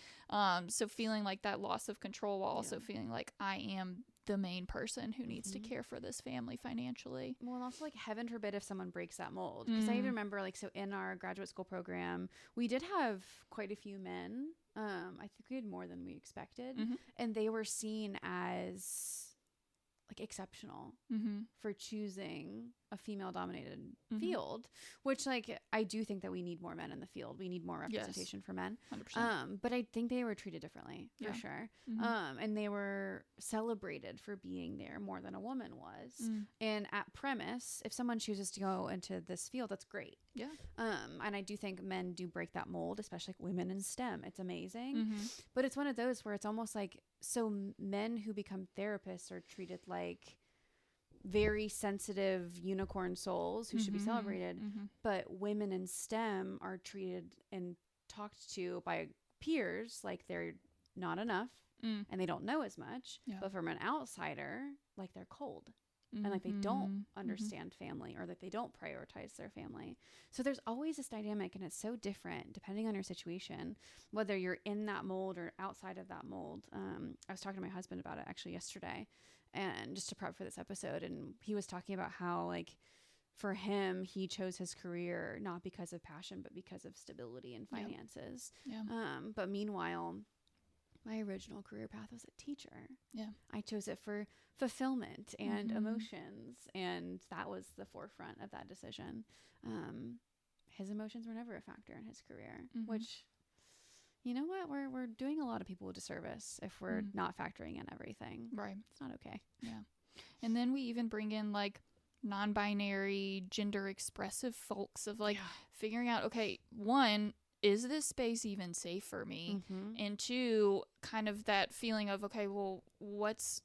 So feeling like that loss of control while also feeling like I am the main person who needs to care for this family financially.
Well, and also like heaven forbid if someone breaks that mold. Because I even remember like, so in our graduate school program, we did have quite a few men. I think we had more than we expected. And they were seen as like exceptional for choosing a female dominated field, which like I do think that we need more men in the field. We need more representation for men.
100%.
But I think they were treated differently for sure. And they were celebrated for being there more than a woman was. And at premise, if someone chooses to go into this field, that's great.
Yeah.
And I do think men do break that mold, especially like women in STEM. It's amazing. But it's one of those where it's almost like, so men who become therapists are treated like very sensitive unicorn souls who should be celebrated. But women in STEM are treated and talked to by peers like they're not enough and they don't know as much. But from an outsider, like they're cold. And like they don't understand family, or that they don't prioritize their family. So there's always this dynamic, and it's so different depending on your situation, whether you're in that mold or outside of that mold. I was talking to my husband about it actually yesterday, and just to prep for this episode, and he was talking about how like for him, he chose his career not because of passion, but because of stability and finances. But meanwhile, my original career path was a teacher. I chose it for fulfillment and emotions, and that was the forefront of that decision. His emotions were never a factor in his career, which, you know what, we're doing a lot of people a disservice if we're not factoring in everything.
Right.
It's not okay.
Yeah. And then we even bring in like non-binary, gender expressive folks of like figuring out, okay, one, is this space even safe for me? And two, kind of that feeling of, okay, well, what's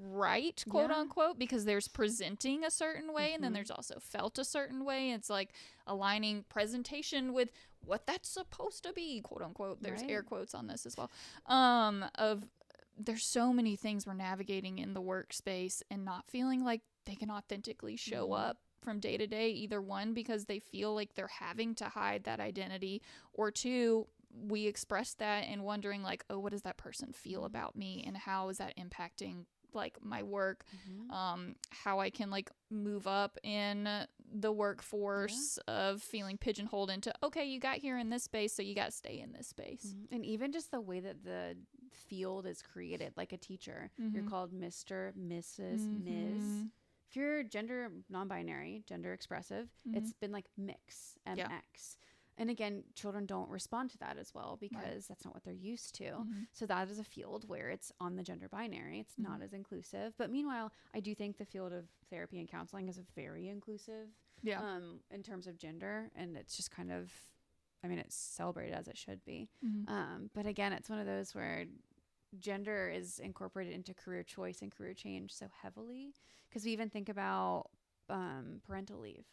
right, quote unquote, because there's presenting a certain way and then there's also felt a certain way. It's like aligning presentation with what that's supposed to be, quote unquote. There's air quotes on this as well. There's so many things we're navigating in the workspace and not feeling like they can authentically show up from day to day, either one, because they feel like they're having to hide that identity, or two, we express that and wondering like, oh, what does that person feel about me, and how is that impacting like my work, how I can like move up in the workforce of feeling pigeonholed into, okay, you got here in this space, so you got to stay in this space.
And even just the way that the field is created, like a teacher, you're called Mr., Mrs., Ms. If you're gender non-binary, gender expressive, it's been like mix, MX. And again, children don't respond to that as well because that's not what they're used to. So that is a field where it's on the gender binary. It's not as inclusive. But meanwhile, I do think the field of therapy and counseling is a very inclusive in terms of gender. And it's just kind of, I mean, it's celebrated as it should be. But again, it's one of those where gender is incorporated into career choice and career change so heavily, because we even think about parental leave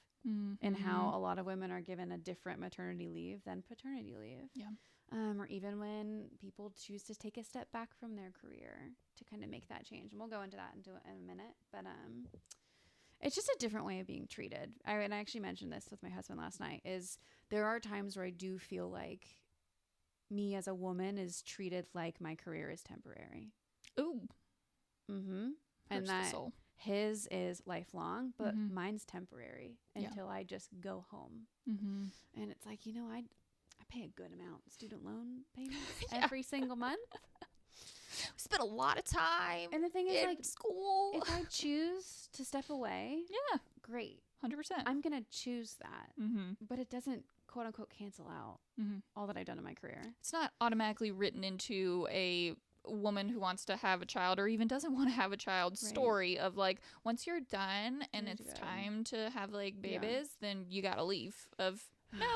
and how a lot of women are given a different maternity leave than paternity leave. Or even when people choose to take a step back from their career to kind of make that change. And we'll go into that in a minute. But it's just a different way of being treated. And I actually mentioned this with my husband last night, is there are times where I do feel like me as a woman is treated like my career is temporary.
Ooh.
And that his is lifelong, but mine's temporary until I just go home. And it's like, you know, I pay a good amount in student loan payments every single month.
We spent a lot of time
and the thing is, like,
school.
If I choose to step away, great.
100%.
I'm going to choose that. But it doesn't, quote unquote, cancel out all that I've done in my career.
It's not automatically written into a woman who wants to have a child or even doesn't want to have a child story of like, once you're done and it's time to have like babies, then you got to leave. Of no,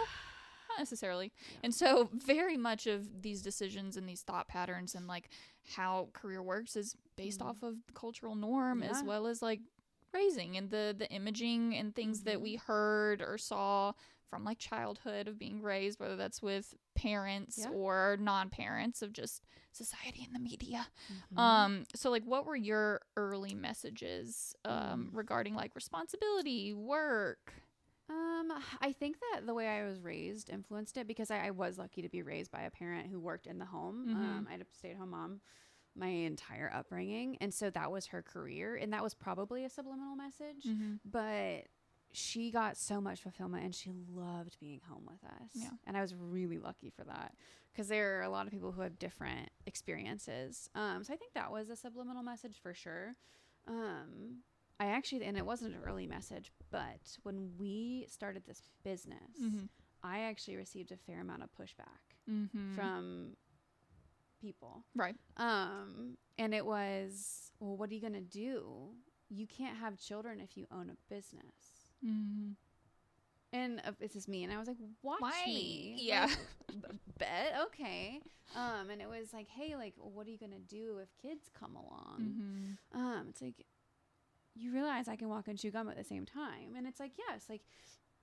not necessarily. And so very much of these decisions and these thought patterns and like how career works is based off of the cultural norm as well as like raising and the imaging and things that we heard or saw from like childhood of being raised, whether that's with parents or non-parents, of just society and the media. So like, what were your early messages regarding like responsibility, work?
I think that the way I was raised influenced it, because I was lucky to be raised by a parent who worked in the home. I had a stay-at-home mom my entire upbringing. And so that was her career. And that was probably a subliminal message. But she got so much fulfillment and she loved being home with us. Yeah. And I was really lucky for that, because there are a lot of people who have different experiences. So I think that was a subliminal message for sure. I actually, and it wasn't an early message, but when we started this business, I actually received a fair amount of pushback from people. Right. And it was, well, what are you going to do? You can't have children if you own a business. And this is me. And I was like, watch me. Yeah. Like, bet. Okay. And it was like, hey, like, what are you going to do if kids come along? It's like, you realize I can walk and chew gum at the same time. And it's like, yes, like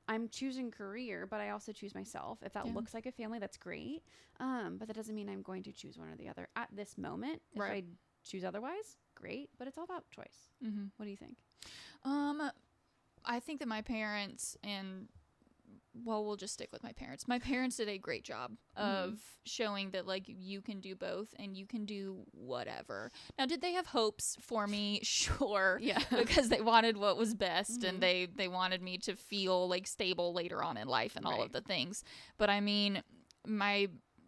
I'm choosing career, but I also choose myself. If that looks like a family, that's great. But that doesn't mean I'm going to choose one or the other at this moment. If I choose otherwise, great. But it's all about choice. What do you think?
I think that my parents we'll just stick with my parents. My parents did a great job of showing that, like, you can do both and you can do whatever. Now, did they have hopes for me? Sure. Yeah. Because they wanted what was best and they wanted me to feel, like, stable later on in life and all of the things. But, I mean, my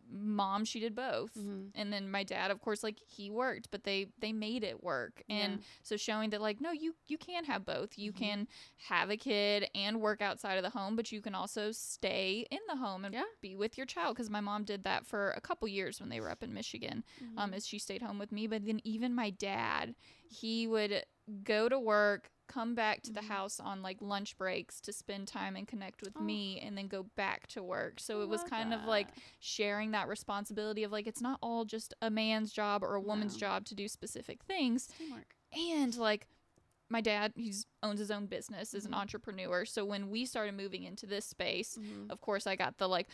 mom, she did both. And then my dad, of course, like, he worked, but they made it work. And so showing that, like, no, you can have both. You can have a kid and work outside of the home, but you can also stay in the home and be with your child. Because my mom did that for a couple years when they were up in Michigan, as she stayed home with me. But then even my dad, he would go to work, come back to the house on, like, lunch breaks to spend time and connect with me, and then go back to work. So it was kind of like sharing that responsibility of, like, it's not all just a man's job or a woman's job to do specific things. Teamwork. And, like, my dad, he owns his own business, is an entrepreneur. So when we started moving into this space, of course I got the, like,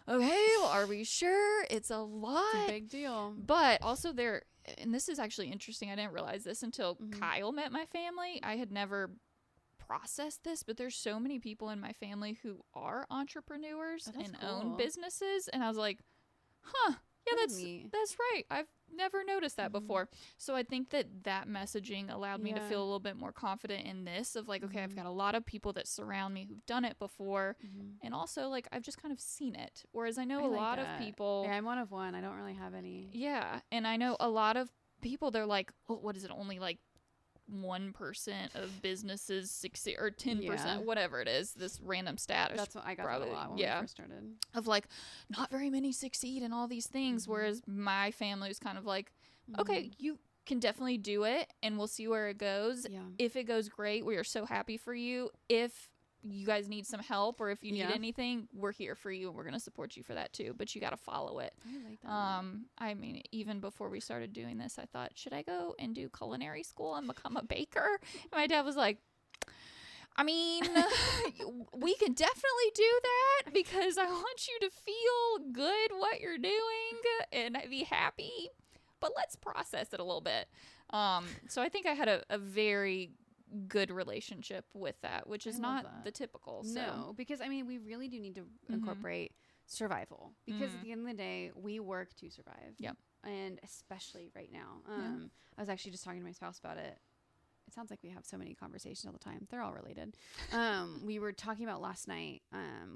okay, well, are we sure? It's a lot.
It's a big deal.
But also there, and this is actually interesting, I didn't realize this until Kyle met my family. I had never processed this, but there's so many people in my family who are entrepreneurs and own businesses. And I was like, huh, yeah, that's right. I've never noticed that before. So I think that messaging allowed me to feel a little bit more confident in this of, like, okay, I've got a lot of people that surround me who've done it before. And also, like, I've just kind of seen it. Whereas I know a lot of people.
Yeah, I'm one of one. I don't really have any.
Yeah. And I know a lot of people, they're like, well, what is it? Only like 1% of businesses succeed, or 10%, whatever it is, this random stat.
That's what I got a lot when we first started.
Of, like, not very many succeed in all these things, whereas my family was kind of like, okay, you can definitely do it, and we'll see where it goes. If it goes great, we are so happy for you. If you guys need some help, or if you need anything, we're here for you, and we're going to support you for that too, but you got to follow it.
I like that.
I mean, even before we started doing this, I thought, should I go and do culinary school and become a baker? And my dad was like, I mean, we can definitely do that, because I want you to feel good what you're doing and be happy, but let's process it a little bit. So I think I had a very good relationship with that, which is not the typical. So.
No, because I mean, we really do need to incorporate survival, because at the end of the day, we work to survive. Yep. And especially right now. I was actually just talking to my spouse about it. It sounds like we have so many conversations all the time. They're all related. We were talking about last night.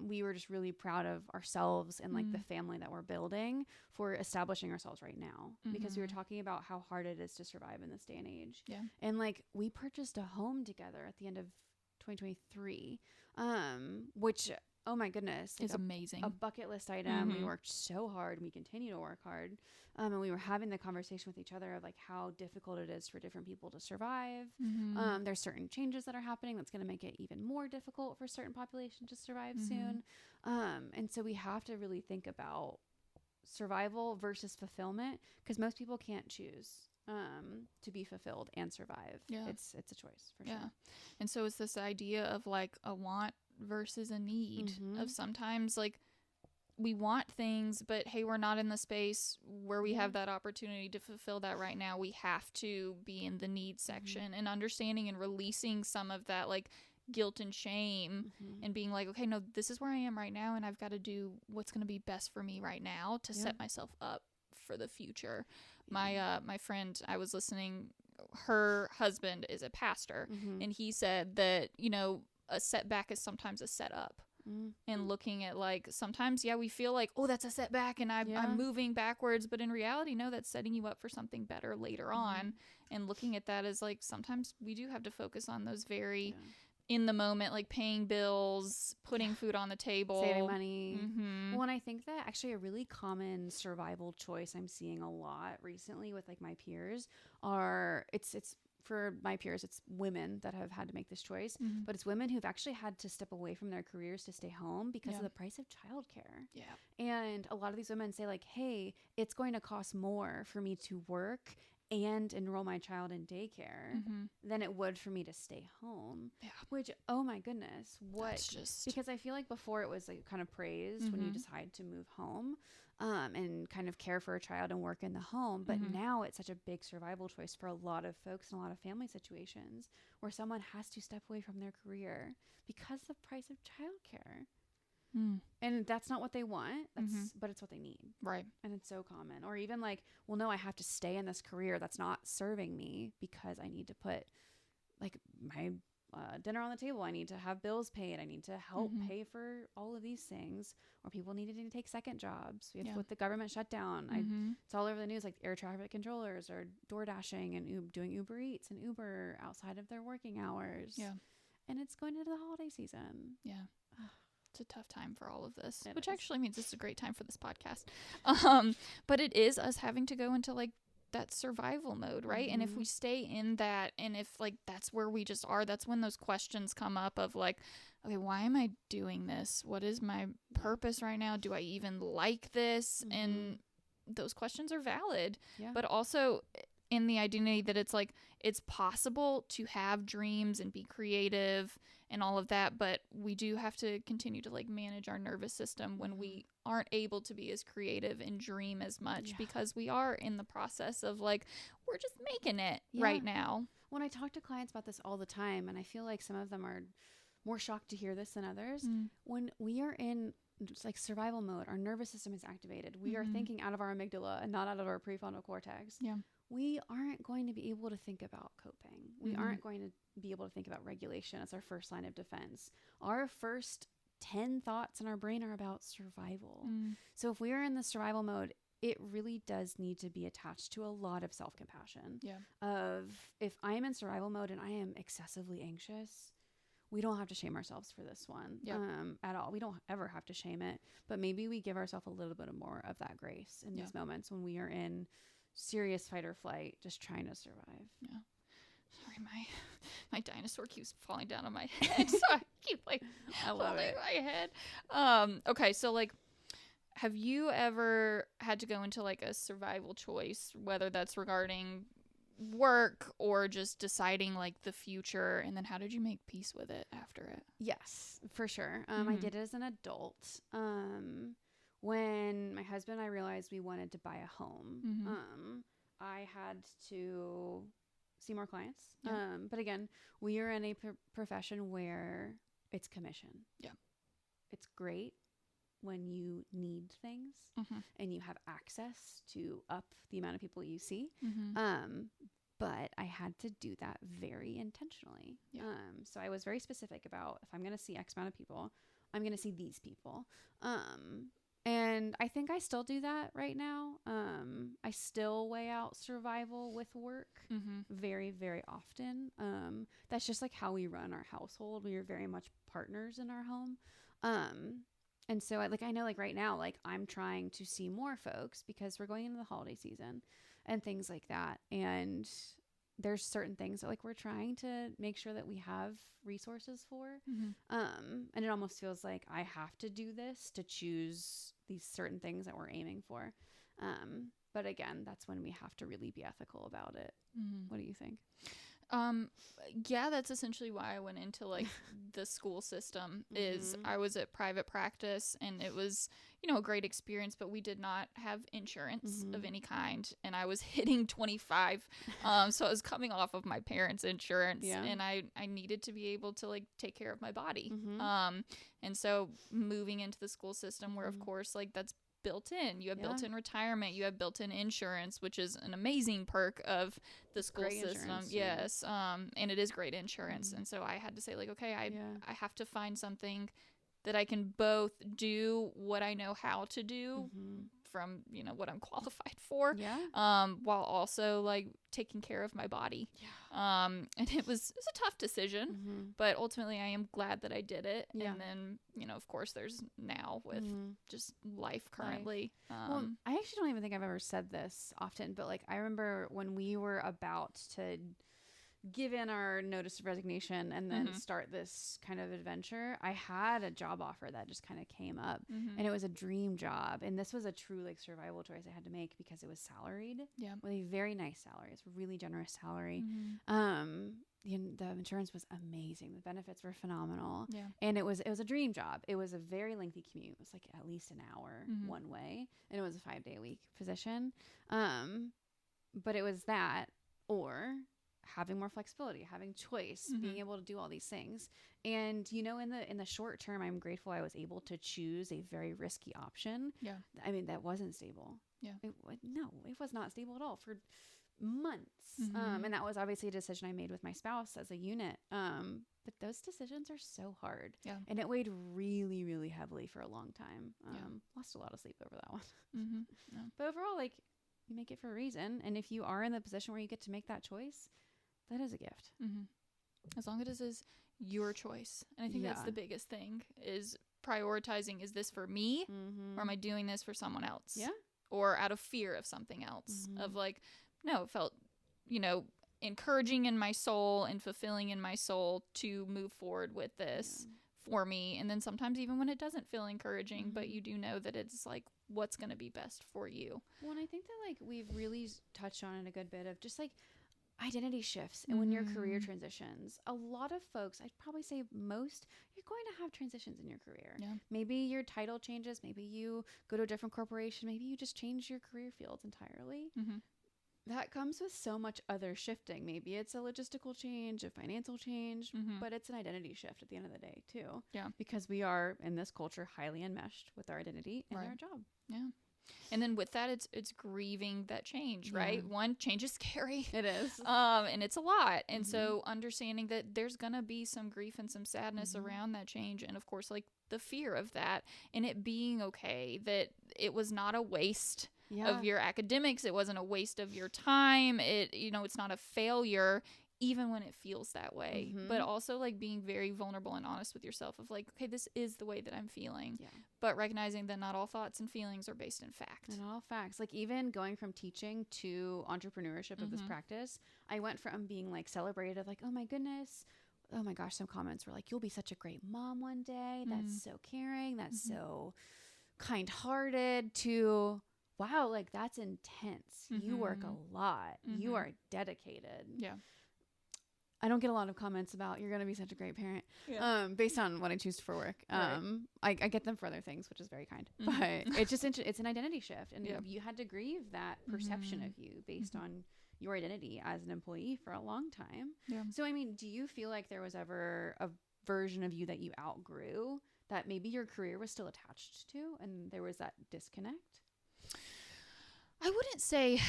We were just really proud of ourselves and, like, the family that we're building for establishing ourselves right now, because we were talking about how hard it is to survive in this day and age. Yeah. And, like, we purchased a home together at the end of 2023, which, oh my goodness,
it's amazing.
A bucket list item. We worked so hard. We continue to work hard. And we were having the conversation with each other of, like, how difficult it is for different people to survive. There's certain changes that are happening that's going to make it even more difficult for certain populations to survive soon. And so we have to really think about survival versus fulfillment, because most people can't choose to be fulfilled and survive. Yeah. It's a choice for sure.
And so it's this idea of, like, a want versus a need, of sometimes, like, we want things, but hey, we're not in the space where we have that opportunity to fulfill that right now. We have to be in the need section, and understanding and releasing some of that, like, guilt and shame, and being like, okay, no, this is where I am right now, and I've got to do what's going to be best for me right now to set myself up for the future. My friend, I was listening, her husband is a pastor, and he said that, you know, a setback is sometimes a setup. And looking at, like, sometimes, we feel like, oh, that's a setback and I'm moving backwards. But in reality, no, that's setting you up for something better later on. And looking at that as, like, sometimes we do have to focus on those very in the moment, like paying bills, putting food on the table,
saving money. Well, and I think that actually a really common survival choice I'm seeing a lot recently with, like, my peers are, it's for my peers, it's women that have had to make this choice, but it's women who've actually had to step away from their careers to stay home because of the price of childcare. And a lot of these women say, like, hey, it's going to cost more for me to work and enroll my child in daycare than it would for me to stay home. Which, oh my goodness, what? Because I feel like before it was, like, kind of praised when you decide to move home and kind of care for a child and work in the home. But now it's such a big survival choice for a lot of folks in a lot of family situations where someone has to step away from their career because of the price of childcare. And that's not what they want, but it's what they need. Right. And it's so common. Or even like, well, no, I have to stay in this career that's not serving me because I need to put, like, my dinner on the table. I need to have bills paid. I need to help pay for all of these things. Or people needed to take second jobs. We have with the government shutdown. It's all over the news, like air traffic controllers are door dashing and doing Uber Eats and Uber outside of their working hours. And it's going into the holiday season.
It's a tough time for all of this, which actually means it's a great time for this podcast. But it is us having to go into, like, that survival mode, right? And if we stay in that, and if, like, that's where we just are, that's when those questions come up of, like, okay, why am I doing this? What is my purpose right now? Do I even like this? And those questions are valid, but also in the identity that it's like, it's possible to have dreams and be creative and all of that, but we do have to continue to, like, manage our nervous system when we aren't able to be as creative and dream as much because we are in the process of, like, we're just making it right now.
When I talk to clients about this all the time, and I feel like some of them are more shocked to hear this than others, when we are in, like, survival mode, our nervous system is activated. We are thinking out of our amygdala and not out of our prefrontal cortex. We aren't going to be able to think about coping. We aren't going to be able to think about regulation as our first line of defense. Our first 10 thoughts in our brain are about survival. So if we are in the survival mode, it really does need to be attached to a lot of self-compassion. Of, if I am in survival mode and I am excessively anxious, we don't have to shame ourselves for this one at all. We don't ever have to shame it, but maybe we give ourselves a little bit more of that grace in these moments when we are in serious fight or flight, just trying to survive.
Sorry, my dinosaur keeps falling down on my head, so I keep, like, holding my head. Okay, so, like, have you ever had to go into, like, a survival choice, whether that's regarding work or just deciding, like, the future, and then how did you make peace with it after it?
Yes, for sure. I did it as an adult. When my husband and I realized we wanted to buy a home, I had to see more clients. But again, we are in a profession where it's commission. It's great when you need things and you have access to up the amount of people you see. But I had to do that very intentionally. So I was very specific about, if I'm going to see X amount of people, I'm going to see these people. And I think I still do that right now. I still weigh out survival with work very, very often. That's just, like, how we run our household. We are very much partners in our home. And so I know, like, right now, like, I'm trying to see more folks because we're going into the holiday season and things like that. And there's certain things that, like, we're trying to make sure that we have resources for. And it almost feels like I have to do this to choose these certain things that we're aiming for. But again, that's when we have to really be ethical about it. What do you think?
Yeah, that's essentially why I went into, like, the school system. Is I was at private practice, and it was, you know, a great experience, but we did not have insurance of any kind, and I was hitting 25. So I was coming off of my parents' insurance, and I needed to be able to, like, take care of my body. And so moving into the school system where, of course, like, that's built in. You have built-in retirement. You have built-in insurance, which is an amazing perk of the school system. Yes. And it is great insurance. And so I had to say, like, okay, I have to find something that I can both do what I know how to do from, you know, what I'm qualified for, while also like taking care of my body. And it was a tough decision, but ultimately I am glad that I did it. And then, you know, of course there's now with just life currently.
Well, I actually don't even think I've ever said this often, but like I remember when we were about to give in our notice of resignation and then start this kind of adventure, I had a job offer that just kind of came up, and it was a dream job. And this was a true like survival choice I had to make because it was salaried with a very nice salary. It's a really generous salary. The insurance was amazing. The benefits were phenomenal. And it was a dream job. It was a very lengthy commute. It was like at least an hour one way, and it was a 5-day-a-week position. But it was that, or having more flexibility, having choice, being able to do all these things. And, you know, in the short term, I'm grateful I was able to choose a very risky option. I mean, that wasn't stable. It was not stable at all for months. And that was obviously a decision I made with my spouse as a unit. But those decisions are so hard. And it weighed really, really heavily for a long time. Lost a lot of sleep over that one. But overall, like, you make it for a reason. And if you are in the position where you get to make that choice, that is a gift.
As long as it is your choice. And I think that's the biggest thing, is prioritizing, is this for me or am I doing this for someone else? Or out of fear of something else, of like, no, it felt, you know, encouraging in my soul and fulfilling in my soul to move forward with this for me. And then sometimes even when it doesn't feel encouraging, but you do know that it's like what's going to be best for you.
Well, and I think that like we've really touched on it a good bit of just like identity shifts. And when your career transitions, a lot of folks, I'd probably say most, you're going to have transitions in your career. Maybe your title changes. Maybe you go to a different corporation. Maybe you just change your career fields entirely. That comes with so much other shifting. Maybe it's a logistical change, a financial change, but it's an identity shift at the end of the day too. Because we are in this culture highly enmeshed with our identity and our job.
And then with that, it's grieving that change, right? One, change is scary.
It is.
And it's a lot. And so understanding that there's going to be some grief and some sadness around that change. And of course, like the fear of that, and it being okay, that it was not a waste of your academics. It wasn't a waste of your time. It's not a failure, even when it feels that way. But also like being very vulnerable and honest with yourself of like, okay, this is the way that I'm feeling. But recognizing that not all thoughts and feelings are based in fact.
And all facts. Like even going from teaching to entrepreneurship of this practice, I went from being like celebrated, like, oh my goodness, oh my gosh, some comments were like, you'll be such a great mom one day. That's so caring. That's so kind-hearted, to wow, like that's intense. You work a lot. You are dedicated. I don't get a lot of comments about you're going to be such a great parent based on what I choose for work. I get them for other things, which is very kind. But it's just it's an identity shift. And you had to grieve that perception of you based on your identity as an employee for a long time. So, I mean, do you feel like there was ever a version of you that you outgrew that maybe your career was still attached to and there was that disconnect?
I wouldn't say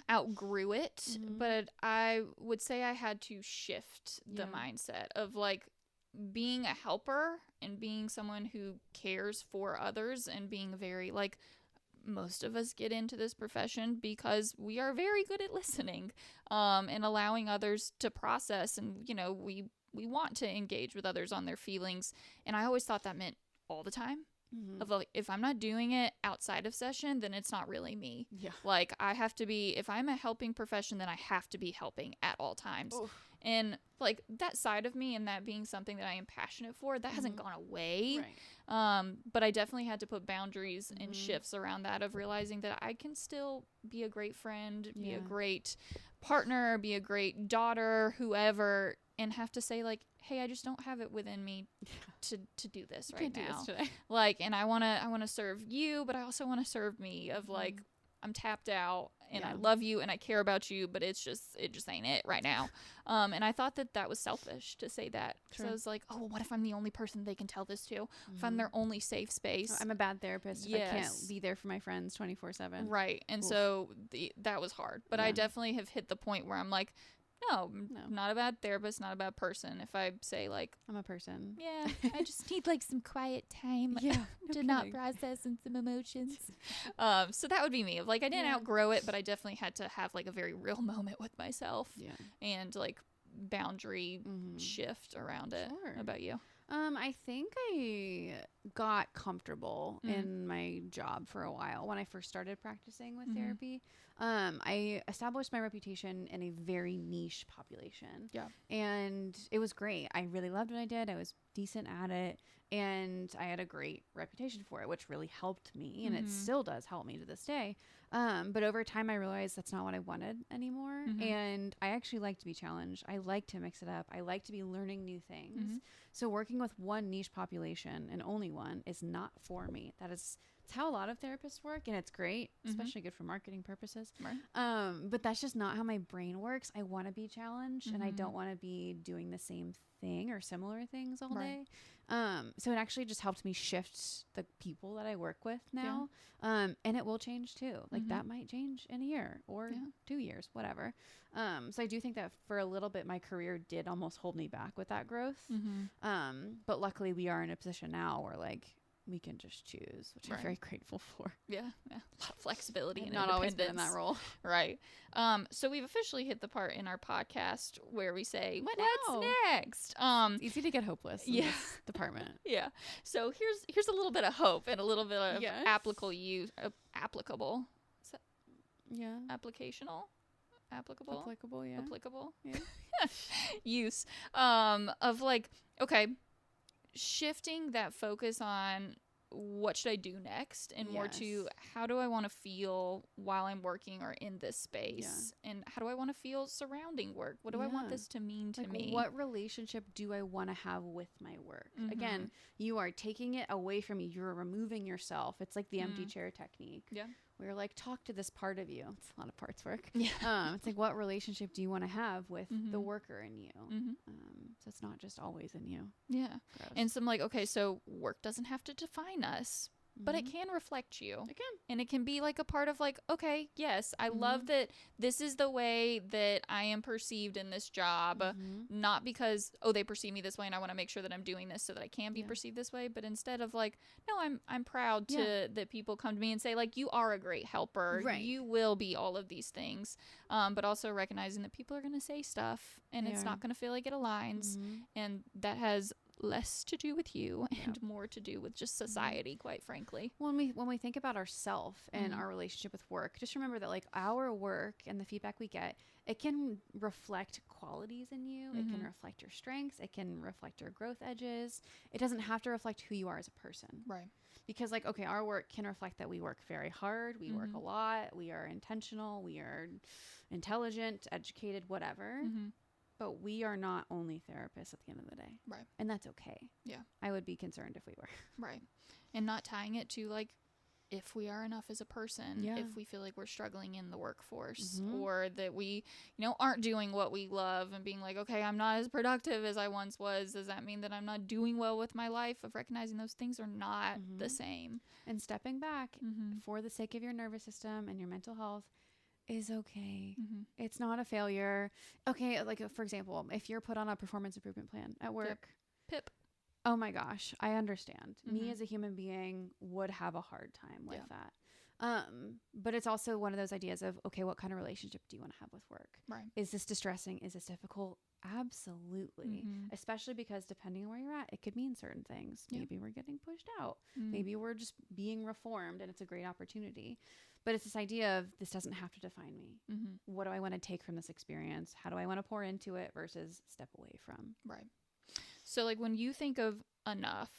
outgrew it, but I would say I had to shift the mindset of like being a helper and being someone who cares for others, and being very like, most of us get into this profession because we are very good at listening and allowing others to process. And, you know, we want to engage with others on their feelings. And I always thought that meant all the time. Of like, if I'm not doing it outside of session, then it's not really me. Like I have to be, if I'm a helping profession, then I have to be helping at all times. And like that side of me and that being something that I am passionate for, that hasn't gone away. But I definitely had to put boundaries and shifts around that, of realizing that I can still be a great friend, be a great partner, be a great daughter, whoever, and have to say like, hey, I just don't have it within me to do this right now.
Do this today.
Like, and I want to serve you, but I also want to serve me, of like, I'm tapped out and I love you and I care about you, but it just ain't it right now. And I thought that was selfish to say that. So I was like, oh, well, what if I'm the only person they can tell this to? If I'm their only safe space?
I'm a bad therapist if I can't be there for my friends 24/7.
Right. And so that was hard. But I definitely have hit the point where I'm like, no, not a bad therapist, not a bad person. If I say like,
I'm a person.
Yeah, I just need like some quiet time to not process some emotions. So that would be me. Like I didn't outgrow it, but I definitely had to have like a very real moment with myself and like boundary shift around it.
Sure.
How about you?
I think I got comfortable in my job for a while when I first started practicing with therapy. I established my reputation in a very niche population. Yeah. And it was great. I really loved what I did. I was decent at it. And I had a great reputation for it, which really helped me. And it still does help me to this day. But over time, I realized that's not what I wanted anymore. And I actually like to be challenged. I like to mix it up. I like to be learning new things. So working with one niche population and only one is not for me. It's how a lot of therapists work, and it's great, especially good for marketing purposes. Right. But that's just not how my brain works. I want to be challenged, and I don't want to be doing the same thing or similar things all day. So it actually just helped me shift the people that I work with now. And it will change too. Like that might change in a year or 2 years, whatever. So I do think that for a little bit, my career did almost hold me back with that growth. But luckily we are in a position now where like, we can just choose, which I'm very grateful for.
Yeah. A lot of flexibility and
not always been in that role.
Right. So we've officially hit the part in our podcast where we say, what's next?
It's easy to get hopeless in this department.
Yeah. So here's a little bit of hope and a little bit of applicable.
Yeah.
Applicational? Applicable?
Applicable, yeah.
Applicable? Yeah. Use of like, okay, shifting that focus on what should I do next and more to how do I want to feel while I'm working or in this space and how do I want to feel surrounding work? What do I want this to mean to me?
What relationship do I want to have with my work? Again, you are taking it away from you. You're removing yourself. It's like the empty chair technique. Yeah. We're like, talk to this part of you. It's a lot of parts work. Yeah. It's like, what relationship do you want to have with the worker in you? So it's not just always in you.
Yeah. Gross. And some like, okay, so work doesn't have to define us, but it can reflect you. It can. And it can be like a part of like, okay, yes, I love that this is the way that I am perceived in this job, not because, oh, they perceive me this way and I want to make sure that I'm doing this so that I can be perceived this way, but instead of like, no, I'm proud that people come to me and say like, you are a great helper. Right. You will be all of these things. But also recognizing that people are going to say stuff and it's not going to feel like it aligns. And that has less to do with you and more to do with just society, quite frankly.
When we think about ourselves and our relationship with work, just remember that like our work and the feedback we get, it can reflect qualities in you. It can reflect your strengths. It can reflect your growth edges. It doesn't have to reflect who you are as a person. Right. Because like, okay, our work can reflect that we work very hard. We work a lot. We are intentional. We are intelligent, educated, whatever. But we are not only therapists at the end of the day. Right. And that's okay. Yeah. I would be concerned if we were.
Right. And not tying it to like, if we are enough as a person, if we feel like we're struggling in the workforce or that we, aren't doing what we love and being like, okay, I'm not as productive as I once was. Does that mean that I'm not doing well with my life? Of recognizing those things are not the same.
And stepping back for the sake of your nervous system and your mental health is okay. It's not a failure. Okay, like for example, if you're put on a performance improvement plan at work,
PIP.
Oh my gosh, I understand. Me as a human being would have a hard time with that. But it's also one of those ideas of, okay, what kind of relationship do you want to have with work? Right. Is this distressing? Is this difficult? Absolutely. Especially because depending on where you're at, it could mean certain things. Maybe we're getting pushed out. Maybe we're just being reformed and it's a great opportunity. But it's this idea of this doesn't have to define me. What do I want to take from this experience? How do I want to pour into it versus step away from?
Right. So like when you think of enough,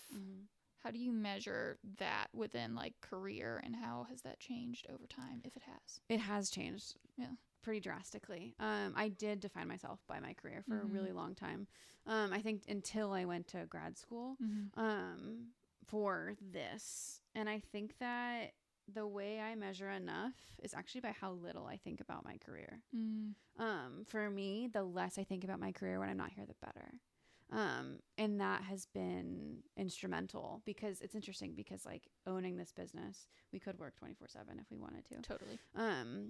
how do you measure that within like career and how has that changed over time, if it has?
It has changed. Yeah. Pretty drastically. I did define myself by my career for a really long time. I think until I went to grad school for this. And I think that the way I measure enough is actually by how little I think about my career. For me, the less I think about my career when I'm not here, the better. And that has been instrumental, because it's interesting, because like owning this business, we could work 24/7 if we wanted to.
Totally.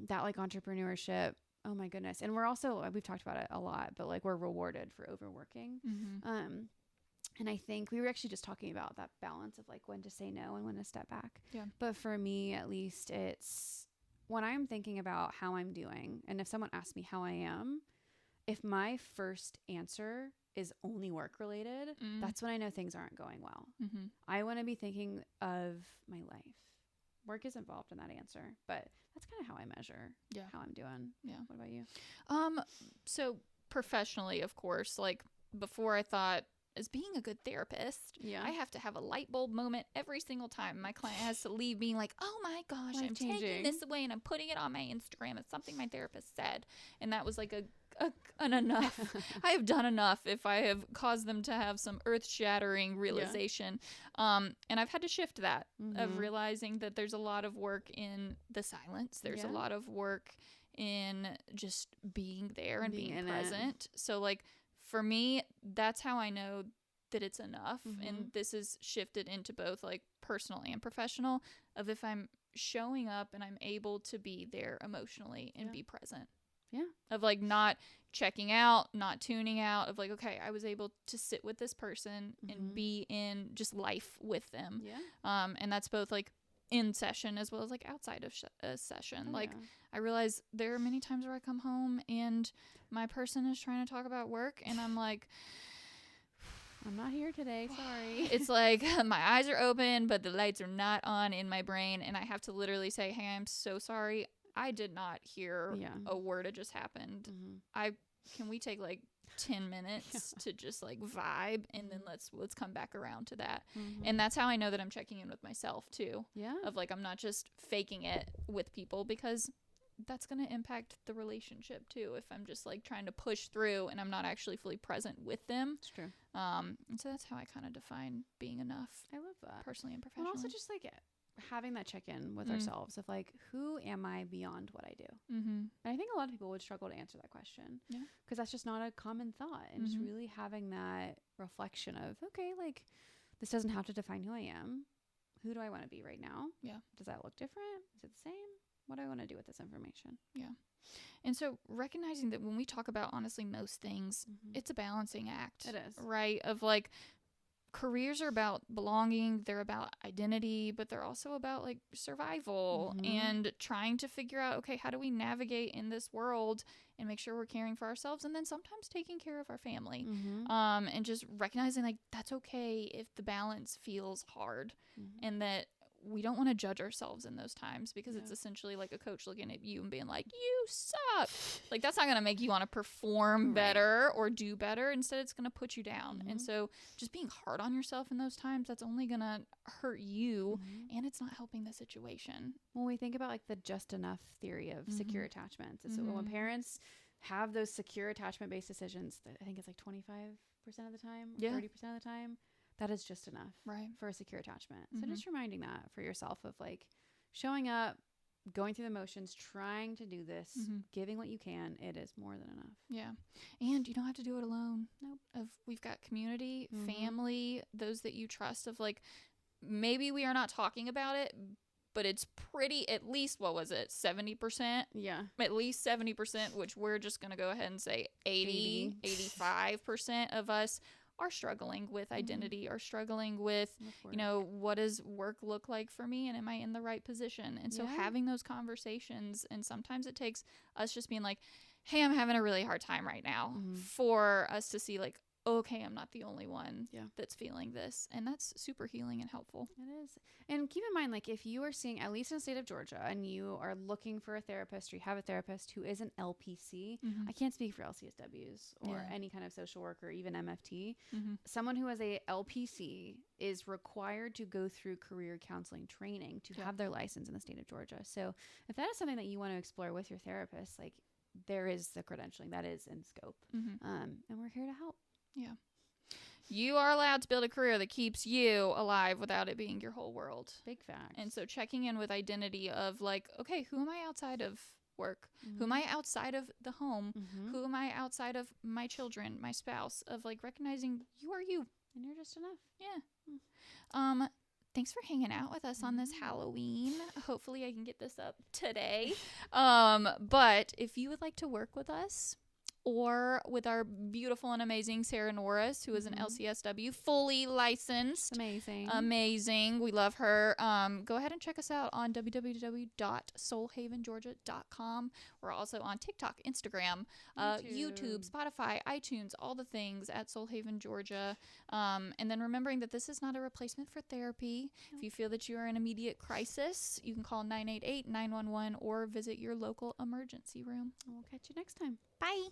That like entrepreneurship, oh my goodness. And we're also, we've talked about it a lot, but like we're rewarded for overworking. And I think we were actually just talking about that balance of like when to say no and when to step back.
Yeah.
But for me, at least, it's when I'm thinking about how I'm doing, and if someone asks me how I am, if my first answer is only work related, that's when I know things aren't going well. I want to be thinking of my life. Work is involved in that answer, but that's kind of how I measure how I'm doing.
Yeah.
What about you?
So professionally, of course, like before I thought, as being a good therapist, I have to have a light bulb moment every single time my client has to leave being like, oh my gosh, I'm taking this away and I'm putting it on my Instagram. It's something my therapist said. And that was like an enough. I have done enough if I have caused them to have some earth-shattering realization. And I've had to shift that of realizing that there's a lot of work in the silence. There's a lot of work in just being there and being present. So like, for me, that's how I know that it's enough. And this is shifted into both like personal and professional, of if I'm showing up and I'm able to be there emotionally and be present.
Yeah.
Of like not checking out, not tuning out, of like, okay, I was able to sit with this person and be in just life with them.
Yeah.
And that's both like in session as well as like outside of a session. I realize there are many times where I come home and my person is trying to talk about work and I'm like,
I'm not here today, sorry.
It's like my eyes are open but the lights are not on in my brain, and I have to literally say, hey, I'm so sorry, I did not hear a word that just happened. Can we take like 10 minutes to just like vibe, and then let's come back around to that. And that's how I know that I'm checking in with myself too. Of like, I'm not just faking it with people, because that's going to impact the relationship too if I'm just like trying to push through and I'm not actually fully present with them.
It's true.
And so that's how I kind of define being enough.
I love that.
Personally and professionally.
And also just like having that check-in with ourselves of like, who am I beyond what I do? And I think a lot of people would struggle to answer that question, because that's just not a common thought. And just really having that reflection of, okay, like this doesn't have to define who I am. Who do I want to be right now? Does that look different? Is it the same? What do I want to do with this information?
And so recognizing that when we talk about honestly most things, it's a balancing act.
It is.
Right? Of like, careers are about belonging, they're about identity, but they're also about like survival and trying to figure out, okay, how do we navigate in this world and make sure we're caring for ourselves, and then sometimes taking care of our family. And just recognizing like that's okay if the balance feels hard, and that we don't want to judge ourselves in those times, because it's essentially like a coach looking at you and being like, you suck. Like, that's not going to make you want to perform better or do better. Instead, it's going to put you down. And so just being hard on yourself in those times, that's only going to hurt you, and it's not helping the situation.
When we think about like the just enough theory of secure attachments, so when parents have those secure attachment based decisions, I think it's like 25% of the time, 30% of the time, that is just enough for a secure attachment. So just reminding that for yourself of like showing up, going through the motions, trying to do this, giving what you can, it is more than enough.
Yeah. And you don't have to do it alone. Nope. We've got community, family, those that you trust, of like, maybe we are not talking about it, but it's pretty, at least, what was it, 70%?
Yeah.
At least 70%, which we're just going to go ahead and say 85% of us are struggling with identity, are struggling with, you know, what does work look like for me, and am I in the right position? And so having those conversations, and sometimes it takes us just being like, hey, I'm having a really hard time right now, for us to see like, okay, I'm not the only one that's feeling this. And that's super healing and helpful.
It is. And keep in mind, like, if you are seeing, at least in the state of Georgia, and you are looking for a therapist, or you have a therapist who is an LPC, I can't speak for LCSWs or any kind of social worker, even MFT. Someone who has a LPC is required to go through career counseling training to have their license in the state of Georgia. So if that is something that you want to explore with your therapist, like, there is the credentialing that is in scope. And we're here to help.
Yeah. You are allowed to build a career that keeps you alive without it being your whole world.
Big fact.
And so checking in with identity of like, okay, who am I outside of work? Who am I outside of the home? Who am I outside of my children, my spouse? Of like recognizing you are you.
And you're just enough.
Yeah. Thanks for hanging out with us on this Halloween. Hopefully I can get this up today. But if you would like to work with us, or with our beautiful and amazing Sarah Norris, who is an LCSW, fully licensed. Amazing. We love her. Go ahead and check us out on www.soulhavengeorgia.com. We're also on TikTok, Instagram, YouTube, Spotify, iTunes, all the things at Soul Haven, Georgia. And then remembering that this is not a replacement for therapy. Nope. If you feel that you are in immediate crisis, you can call 988-911 or visit your local emergency room.
We'll catch you next time.
Bye.